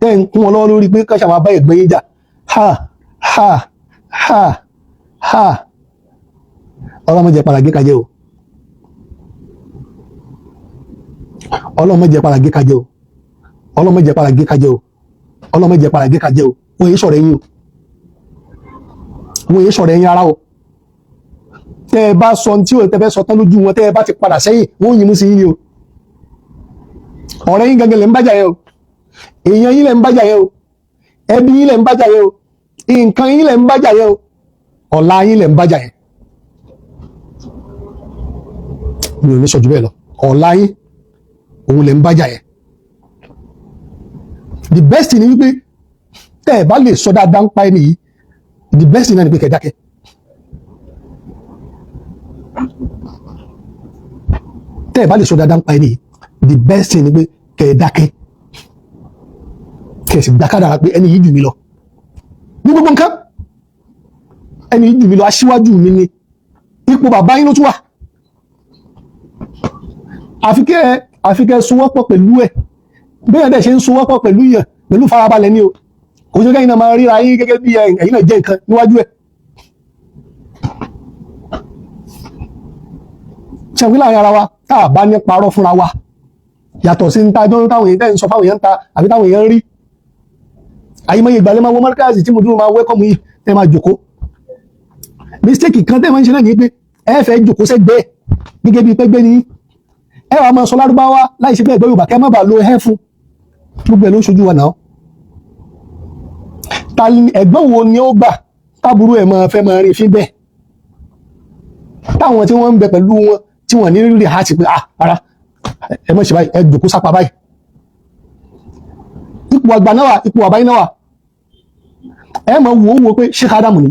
tẹ́ ń kún wọn lọ́wọ́ lórí pé káṣà máa bá ẹ̀gbẹ́ yín jà ha ọlọ́mọdé paragé kajẹ́ o ọlọ́mọdé paragé kajẹ́ o ọlọ́mọdé paragé kajẹ́ o ọlọ́mọdé paragé kajẹ́ o wọ́n yé sọ̀rọ̀ ẹ̀yìn o wọ́n yé sọ̀rọ̀ ẹ̀yìn ara o tẹ́ ẹ bá sọ tí o tẹ́ fẹ́ sọ tán lójú wọn tẹ́ ẹ bá ti padà sẹ́yìn wọ́n yìí mú sí yín ni o ọ̀rẹ́ yín gangan lẹ̀ ń bájà yẹn o èèyàn yín lẹ̀ ń bájà yẹn o ẹbí yín lẹ̀ ń bájà yẹn o nǹkan yín lẹ̀ ń bájà yẹn o ọ̀la yín lẹ̀ ń bájà yẹn mi ò ní sọ jù bẹ́ẹ̀ lọ ọ̀la yín òun lẹ̀ ń bájà yẹn the best thing ni wípé tẹ́ ẹ bá lè sọ dáadáa ń pa ẹni yìí the best thing náà ni pé kẹ́ dákẹ́ tẹ́ ẹ bá lè sọ dáadáa ń pa ẹni yìí the best thing ni pé kẹ́ dákẹ́ kẹ́ sì dákàdára pé ẹni yìí jù mí lọ ní gbogbo nǹkan ẹni yìí jù mí lọ aṣíwájú mi ni ipò bàbá yín ló tún wà àfi kẹ́ sowọ́pọ̀ pẹ̀lú ẹ̀ bẹ́ẹ̀ dẹ̀ ṣe ń sowọ́pọ̀ pẹ̀lú yẹn pẹ̀lú farabalẹ̀ ni o kò ṣe kẹ́yìn náà máa ríra yín gẹ́gẹ́ bí ẹ̀yin náà jẹ́ nǹkan níwájú ẹ̀ ṣẹ̀wé láàrin ara wa tá a bá ní parọ́ fúnra wa yàtọ̀ sí ń ta ẹjọ́ táwọn èèyàn tẹ́ ń sọ fáwọn èèyàn ń ta àbí táwọn èèyàn ń rí àyímọye ìgbàlẹ̀ máa wọ mọ́ríkàsì tí mo dúró máa wẹ́kọ̀mù yìí tẹ́ máa jòkó mistake kan tẹ́ máa ń ṣe náà ní pé ẹ fẹ́ jòkó sẹ́gbẹ́ gẹ́gẹ́ bíi pẹ́gbẹ́ ni ẹ wàá máa sọ lárúbáwá láì ṣe pé ẹgbẹ́ Yorùbá kẹ́ má bàa lo ẹ fún gbogbo ẹ̀ ló ń ṣojú wa náà. Ẹ̀gbọ́n wo ni ó gbà táburú ẹ̀ máa fẹ́ máa rí fín bẹ́ẹ̀ táwọn tí wọ́n ń bẹ pẹ̀lú wọn tí wọ́n ní rí àti pé ara ẹ mọ̀ ṣe báyìí ẹ jòkó sápá báyìí ipò àgbà náà wà ipò àbáyé náà wà ẹ mọ̀ wo pé Sheikh Adamu ni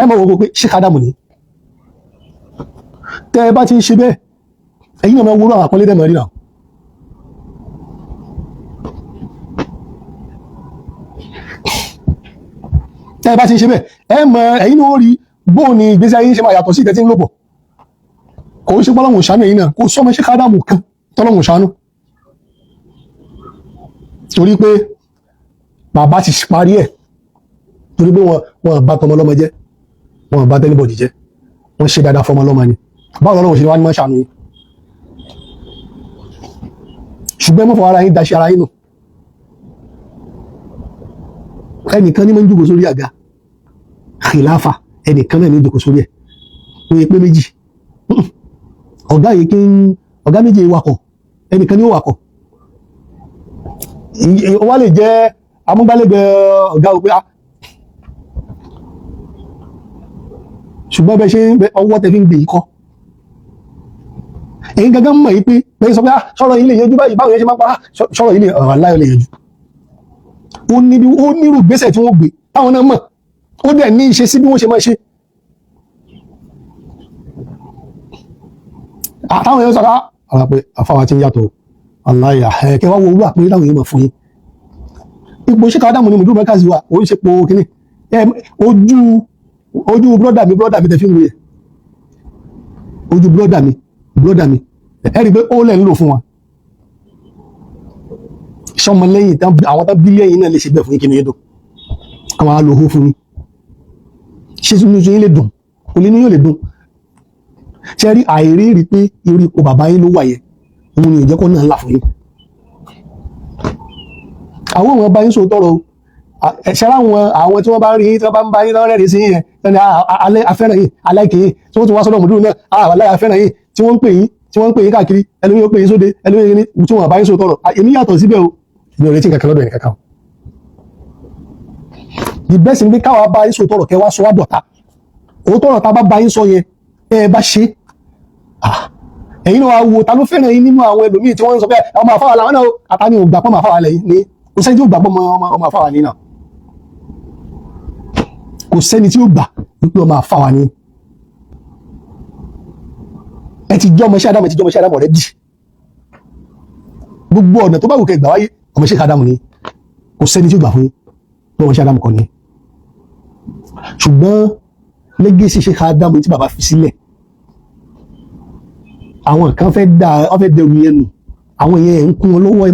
ẹ mọ̀ wo pé Sheikh Adamu ni tẹ́ ẹ bá ti ń ṣe bẹ́ẹ̀ ẹ̀yin náà máa wúrọ̀ àwọn àpọ́nlé dẹ́mọ̀ rí náà tẹ́ ẹ bá ti ń ṣe bẹ́ẹ̀ ẹ mọ̀ ẹ̀yin náà ó rí bóun ni ìgbésí ayé ṣe máa yàtọ̀ sí ìtẹ́tí ń lò pọ̀ kò ń ṣe pọ́lọ́hùn ṣàánú ẹ̀yin náà kò sọ́mọ Sheikh Adamu kan tọ́lọ́hùn ṣàánú torí pé bàbá ti parí ẹ̀ torí pé wọn bá tọmọ lọ́mọ jẹ́ wọn bá tẹ́lifọ̀dì jẹ́ wọ́n ṣe dáadáa fọmọ lọ́mọ ni báwo lọ́wọ́ ṣe wá ní mọ́ ṣàánú yìí ṣùgbọ́n mọ́fọ́ ara yín daṣẹ́ ara yín nù ẹnìkan ní mọ́ ń jókòó sórí àga khilafa ẹnìkan náà ní jókòó sórí ẹ̀ ó yẹ pé méjì ọ̀gá méjì wakọ̀ ẹnìkan ní ó wakọ̀ ó wá lè jẹ́ amúgbálẹ́gbẹ̀ẹ́ ọ̀gá òpé ṣùgbọ́n bẹ́ ṣe ọwọ́ tẹ́ fi ń gbé ikọ́ èyí gangan mọ̀ yí pé bẹ́ẹ̀ sọ pé sọ̀rọ̀ yìí lè yẹjú báyìí báwọn yẹn ṣe máa pa sọ̀rọ̀ yìí lè aláyọ̀ lè yẹjú ó nírú gbésẹ̀ tí wọ́n gbé táwọn náà mọ̀ ó dẹ̀ ní ìṣe sí bí wọ́n ṣe máa ṣe àtàwọn yẹn sọ̀rọ̀ ara pé àfáwà tí ń yàtọ̀ aláyà ẹ̀kẹ́ wá wo owó àpẹẹrẹ láwọn yẹn mọ̀ fún yín ipò Sheikh Adamu ni mùdúrú mẹ́kàzí wa òun ṣe po kíní ojú brọ́dà mi tẹ́ fi ń wòye ojú brọ́dà mi ẹ̀rí pé ó lẹ̀ ń lò fún wa ṣọmọ lẹ́yìn àwọn tán bílíọ̀nù náà lè ṣe bẹ́ẹ̀ fún yín kí ni yẹn dùn àwọn alòhó fún yín ṣé tún ní yín lè dùn kò lè ní yóò lè dùn ṣe rí àìrí rí pé irú ipò bàbá yín ló wà yẹn òun ni ò jẹ́ kó náà là fún yín àwọn ọmọ bá yín sọ tọrọ ẹ̀ṣẹ́ àwọn tí wọ́n bá rí yín tí wọ́n bá ń bá yín lọ́rẹ́ rí sí yín yẹn alẹ́ afẹ́ràn yín aláìkèyìn tí wọ́n tún wá sọ́dọ̀ mùdúrú náà alẹ́ afẹ́ràn yín tí wọ́n ń pè yín káàkiri ẹlòmíì ó pè yín sóde ẹlòmíì ní tí wọ́n bá yín sọ tọrọ èmi yàtọ̀ síbẹ̀ o mi ò retí kankan lọ́dọ̀ ẹnì kankan the best ni pé káwa bá yín sọ tọrọ kẹ wá sọ wá dọ̀tá òótọ́ ọ̀rọ̀ tá a bá bá yín sọ yẹn ẹ bá ṣe ẹ̀yin náà wá wo ta ló fẹ́ràn yín nínú àwọn ẹlòmíì tí wọ́n ń sọ pé ọmọ àfáwà làwọn náà àtàní ò gbà pọ́ ọmọ àfáwà lẹ́yìn ní kò sẹ́ni tí ó gbà pọ́ ọmọ àfáwà ní náà kò sẹ́ni tí ó gbà wípé ọmọ àfáwà ní ẹ ti jẹ́ ọmọ Sheikh Adamu rẹ̀ dì gbogbo ọ̀nà tó bá wù kẹ́ gbà wáyé ọmọ Sheikh Adamu ní kò sẹ́ni tí ó gbà fún yín pé ọmọ Sheikh Adamu kọ́ ní ṣùgbọ́n lẹ́gẹ̀ẹ́sì Sheikh Adamu tí bàbá fi sílẹ̀ àwọn kan fẹ́ dẹrù yẹn nù àwọn yẹn ń kún wọn lọ́wọ́ ẹ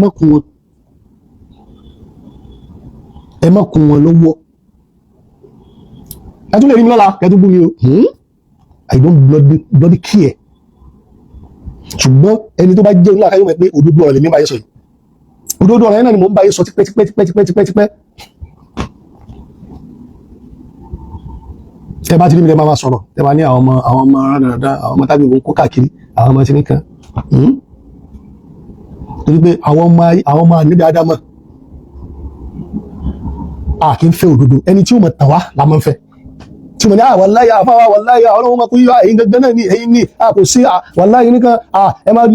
má kún wọn lọ́wọ́ ẹ tún lè rí mi lọ́la kẹtù bú mi o I don't bloody care ṣùgbọ́n ẹni tó bá jẹ́ ńlá káyọ̀ mọ̀ pé òdodo ọ̀rọ̀ lèmi bá yẹ sọ yìí òdodo ọ̀rọ̀ yẹn náà ni mò ń bá yẹ sọ tipẹ́ ẹ bá ti rí mi lẹ́ máa sọ̀rọ̀ ẹ bá ní àwọn ọmọ rádàrádà àwọn ọmọ tábìlì òun kó káàkiri àwọn ọmọ tìǹkan torí pé àwọn ọmọ àníbi Ádámọ̀ a kì í fẹ́ òdodo ẹni tí ó mọ̀ tàn wá la máa ń fẹ́ tí mo ní wàláhì àfáwà wàláhì ọlọ́run máa kú yíwá èyí gangan náà ní èyí ní kò sí wàláhì nìkan ẹ máa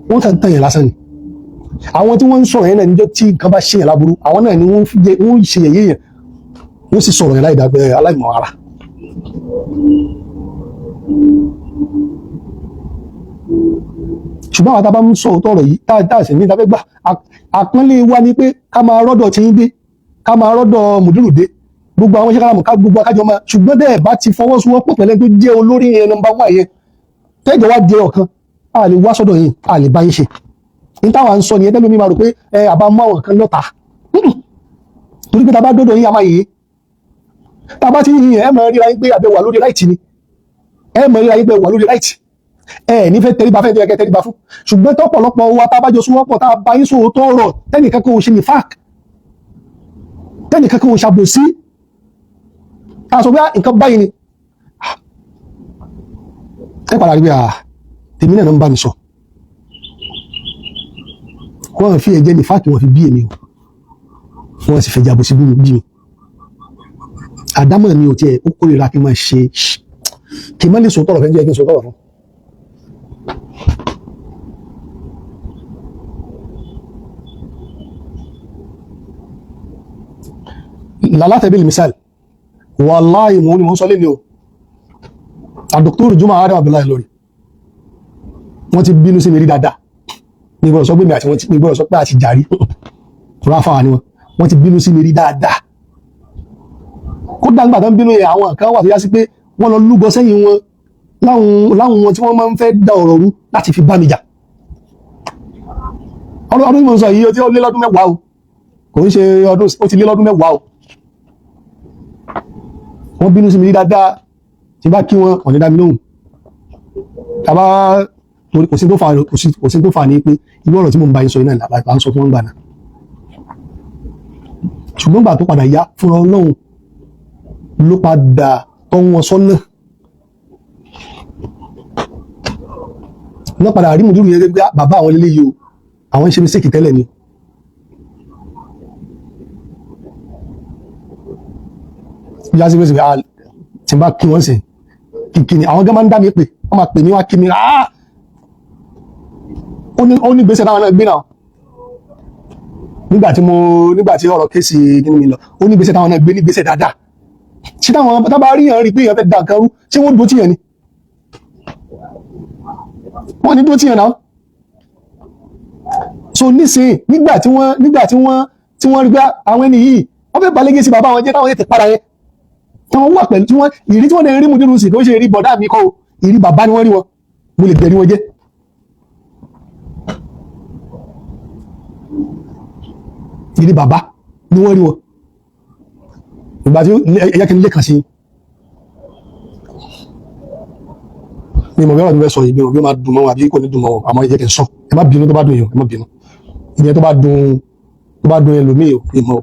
wọ́n kàn tàn yẹn lásán ni àwọn tí wọ́n ń sọ̀rọ̀ yẹn náà níjọ́ tí nǹkan bá ṣe yẹn láburú àwọn náà ni wọ́n ṣe yẹ̀yẹ́ yẹn wọ́n sì sọ̀rọ̀ yẹn láì dàgbẹ́ aláìmọ̀ ara ṣùgbọ́n àwọn tàbá ń sọ ọ̀tọ̀rọ̀ yìí táàsì ní ìdáfẹ́ gbà àpọ́nlé wa ní pé ká máa rọ́dọ̀ tí ń dé ká máa rọ́dọ̀ mùdúrù dé gbogbo àwọn Sheikh Adamu ká gbogbo akájọ máa ṣùgbọ́n bẹ́ẹ̀ bá ti fọwọ́sowọ́pọ̀ pẹ̀lẹ́ tó jẹ́ olórí yẹn nọ́mbà wà yẹn tẹ́jọ́ wá di ọ̀kan a lè wá sọ́dọ̀ yìí a lè bá yín ṣe ní táwa ń sọ nìyẹn tẹ́lómi máa rò pé àbá mú àwọn kan lọ́ta torí pé tàbá dọ́dọ̀ yín a máa yìí tàbá ti yìí ẹ máa ríra yín pé àbẹ̀ wà lórí láìtì ni ẹ máa ríra yín pé wà lórí láìtì ẹ ní fẹ́ tẹríba fẹ́ tẹ́kẹ́ tẹríba fún ṣùgbọ́n tọ́pọ̀lọpọ̀ wa tá a bá jọ súnmọ́pọ̀ tá a bá yín sòótọ́ ọ̀rọ̀ tẹ́nìkan kò ṣe ní fák tẹ́nìkan kò ṣàbòsí ká sọ pé nǹkan báyìí ni ẹ padà rí pé tèmi náà ń bá mi sọ wọ́n fi ẹ̀jẹ̀ ní fáàkì wọ́n fi bí èmi o wọ́n sì fẹ́ jàbọ̀ sí bí mi àdámọ̀ mi ò tiẹ̀ ó kórìíra kí n máa ṣe kí n má lè sọ tọrọ fẹ́ jẹ́ kí n sọ tọrọ fún. lálátẹ̀bí misal wàláhì mò ń sọ lé ní o àdókòtò Juma Adam Abdullahi lórí wọ́n ti bínú sí mi rí dáadáa ní ìbọ̀rọ̀ sọ pé mi àti wọ́n ti ìbọ̀rọ̀ sọ pé àti jàrí ráfà ni wọ́n ti bínú sí mi rí dáadáa kó dáńgbà tó ń bínú yẹ àwọn kan wà tó yá sí pé wọ́n lọ lúgọ sẹ́yìn wọn láwọn wọn tí wọ́n máa ń fẹ́ dá ọ̀rọ̀ rú láti fi bá mi jà ọdún mo sọ yìí ó ti lé lọ́dún mẹ́wàá o kò ń ṣe ọdún ó ti lé lọ́dún mẹ́wàá o wọ́n bínú sí mi rí dáadáa tí bá kí wọn ọ̀nà dá mi lóhùn tàbá kò sí tó fà ní pé irú ọ̀rọ̀ tí mo ń bá yín sọ iná là ń sọ fún wọn gbà náà ṣùgbọ́n gbà tó padà yá fúnra Ọlọ́run ló padà tọ́ wọn sọ́nà wọ́n padà rí mùdúrù yẹn gẹ́gẹ́ bàbá àwọn lélẹ́yìí o àwọn ń ṣe mistake tẹ́lẹ̀ ni yá sí pé tí n bá kí wọ́n sìn kìkì ni àwọn gẹ́gẹ́ máa ń dá mi pè wọ́n máa pè mí wá kí mi ó ní gbèsè táwọn náà gbé náà nígbà tí ọ̀rọ̀ kéèsì kí ni mi lọ ó ní gbèsè táwọn náà gbé ní gbèsè dáadáa ṣé táwọn tábà rí yàn rí pé èèyàn fẹ́ da nǹkan rú ṣé wọ́n dúró tì yàn ni wọ́n ní dúró tì yàn náà so nísìnyí nígbà tí wọ́n rí pé àwọn ẹni yìí wọ́n fẹ́ balẹ̀ gẹ̀ẹ́sì bàbá wọn jẹ́ táwọn tètè para yẹn tí wọ́n wà pẹ̀lú ìrí tí wọ́n lè rí Mudiru sí kó ṣe ìrí bọ̀dá mi kọ́ ìrí bàbá ni wọ́n rí wọn mo lè bẹ̀rí wọn jẹ́ ìrí bàbá ni wọ́n rí wọn ìgbà tí ẹ̀yà kí n lè kàn sí ní ìmọ̀ mẹ́wàá tó fẹ́ sọ yìí bí wọ́n máa dùn mọ́ wọn àbí kò ní dùn mọ́ wọn àmọ́ ẹ̀yẹ kì í sọ ẹ má bínú tó bá dùn yìí ẹ má bínú ìyẹn tó bá dùn ẹlòmíì ìmọ̀ o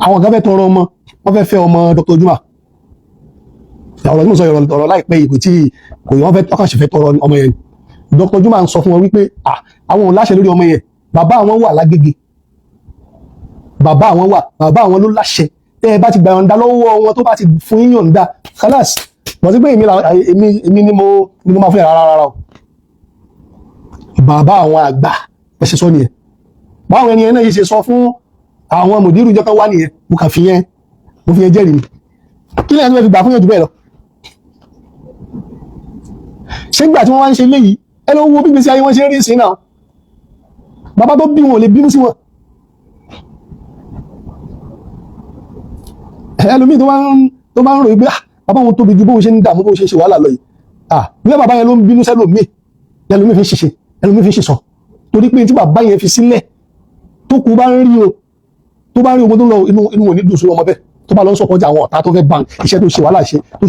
àwọn kan fẹ́ tọrọ ọmọ wọ́n fẹ́ fẹ́ ọmọ Dr. Juma ọ̀rọ̀ tí mo sọ ọ̀rọ̀ láìpẹ́ yìí kò yẹ wọ́n fẹ́ tọ́kàn sí fẹ́ tọrọ ọmọ yẹn Dr. Juma ń sọ fún wọn wípé àwọn ò láṣẹ lórí ọmọ yẹn bàbá àwọn wà lágége bàbá àwọn ló láṣẹ tẹ́ ẹ bá ti gbà yọ̀ǹda lọ́wọ́ wọn tó bá ti fún yín yọ̀ǹda kálás wọ́n ti pé èmi ni mo máa fún yàrá rárá o bàbá àwọn àgbà ẹ ṣe sọ nìyẹn báwọn ẹni yẹn náà yìí ṣe sọ fún àwọn Mudiru ìjọ kan wá nìyẹn mo kàn fi yẹn jẹ́rìí mi kí lẹ́yìn tó fẹ́ fi gbà fún yẹn jù bẹ́ẹ̀ lọ ṣé gbà tí wọ́n wá ń ṣe léyìí ẹ lọ wo bí gbèsè ayé wọn ṣe rí sí náà bàbá tó bí wọn ò lè bínú sí wọn ẹlòmíì tó bá ń ròyìn pé bàbá wọn tóbi ju bóun ṣe ń dààmú bóun ṣe ń ṣe wàhálà lọ yìí bí bàbá yẹn ló ń bínú sẹ́lòmíì ẹlòmíì fi ń ṣiṣẹ́ ẹlòmíì fi ń ṣiṣọ́ torí pé tí bàbá yẹn fi sílẹ̀ tó kú bá ń rí o tó bá rí ogun tó lọ inú wọn ní dùn sí ọmọ bẹ́ẹ̀ tó bá lọ ń sọpọ́tì àwọn ọ̀tá tó fẹ́ bank iṣẹ́ tó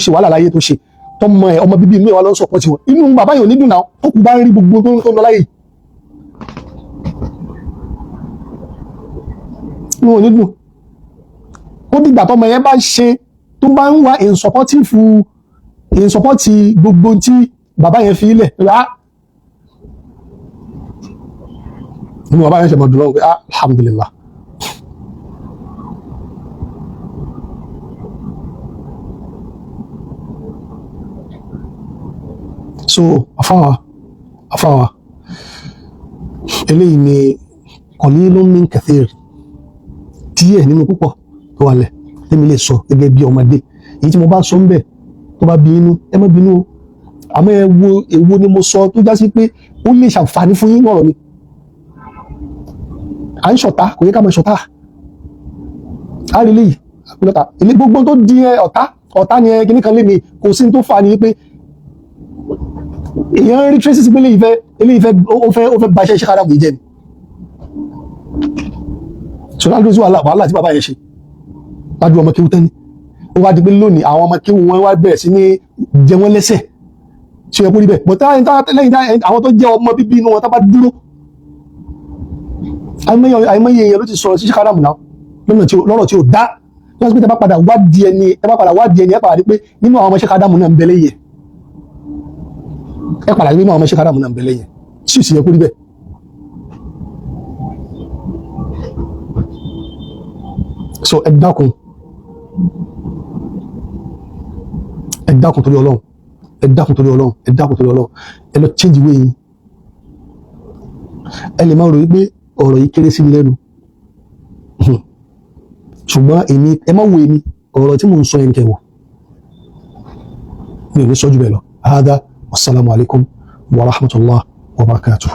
ṣe wàhálà láyé tó ṣe tọmọ ẹ ọmọ bíbí inú ẹ wà lọ ń sọpọ́tì wọn inú bàbá yẹn ò ní dùn náà tó kú bá ń rí gbogbo tó ń lọ láyé inú wọn ò ní dùn ó dìgbà tọmọ yẹn bá ṣe tó bá ń wá in support gbogbo tí bàbá yẹn fi ilẹ̀ rà inú bàbá yẹn ṣe mọ̀ dùn lọ́wọ́ pé alhamdulillah so afáwa eléyìí ni qalilun min kathir díẹ̀ nínú púpọ̀ tó wà lẹ̀ tẹ́mi lè sọ gẹ́gẹ́ bí ọmọdé èyí tí mo bá sọ ń bẹ̀ tó bá bí inú ẹ má bínú o àmọ́ ẹ wo èwo ni mo sọ tó já sí pé ó lè ṣàǹfààní fún yín lọ́rọ̀ mi à ń ṣọ̀tá kò yẹ ká máa ṣọ̀tá á rí léyìí àpilọ́ta ilé gbogbo tó di ọ̀tá ni ẹ kíní kan lé mi kò sí tó fà ní pé èèyàn rí tracy sí pé eléyìí fẹ́ ó fẹ́ ba iṣẹ́ Sheikh Adam yìí jẹ́ ni ṣọlá ló sí wàhálà tí bàbá yẹn ṣe wájú ọmọ kéwú tán ni ó wá di pé lónìí àwọn ọmọ kéwú wọn wá bẹ̀rẹ̀ sí ní jẹ wọ́n lẹ́sẹ̀ ṣe é kó rí bẹ́ẹ̀ bọ̀ lẹ́yìn àwọn tó jẹ́ ọmọ bíbí inú wọn tá bá dúró àìmọye èèyàn ló ti sọ̀rọ̀ sí Sheikh Adam náà lọ́rọ̀ tí ó dá tó ń sọ pé tẹ bá padà wá di ẹni ẹ padà rí pé nínú àwọn ọmọ Sheikh Adamu náà ń bẹ lẹ́yìn ẹ padà rí nínú àwọn ọmọ Sheikh Adamu náà ń bẹ lẹ́yìn sí ìsìn yẹ kó rí bẹ́ẹ̀. so ẹ dákun torí Ọlọ́run ẹ lọ change way yín. ẹ lè máa rò wípé ọ̀rọ̀ yìí kéré sí mi lẹ́nu ṣùgbọ́n èmi ẹ má wo èmi ọ̀rọ̀ tí mò ń sọ yẹn kẹwọ̀ mi ò ní sọ jù bẹ́ẹ̀ lọ. Hada wassalamu alaikum wa rahmatullah wa barakatuh.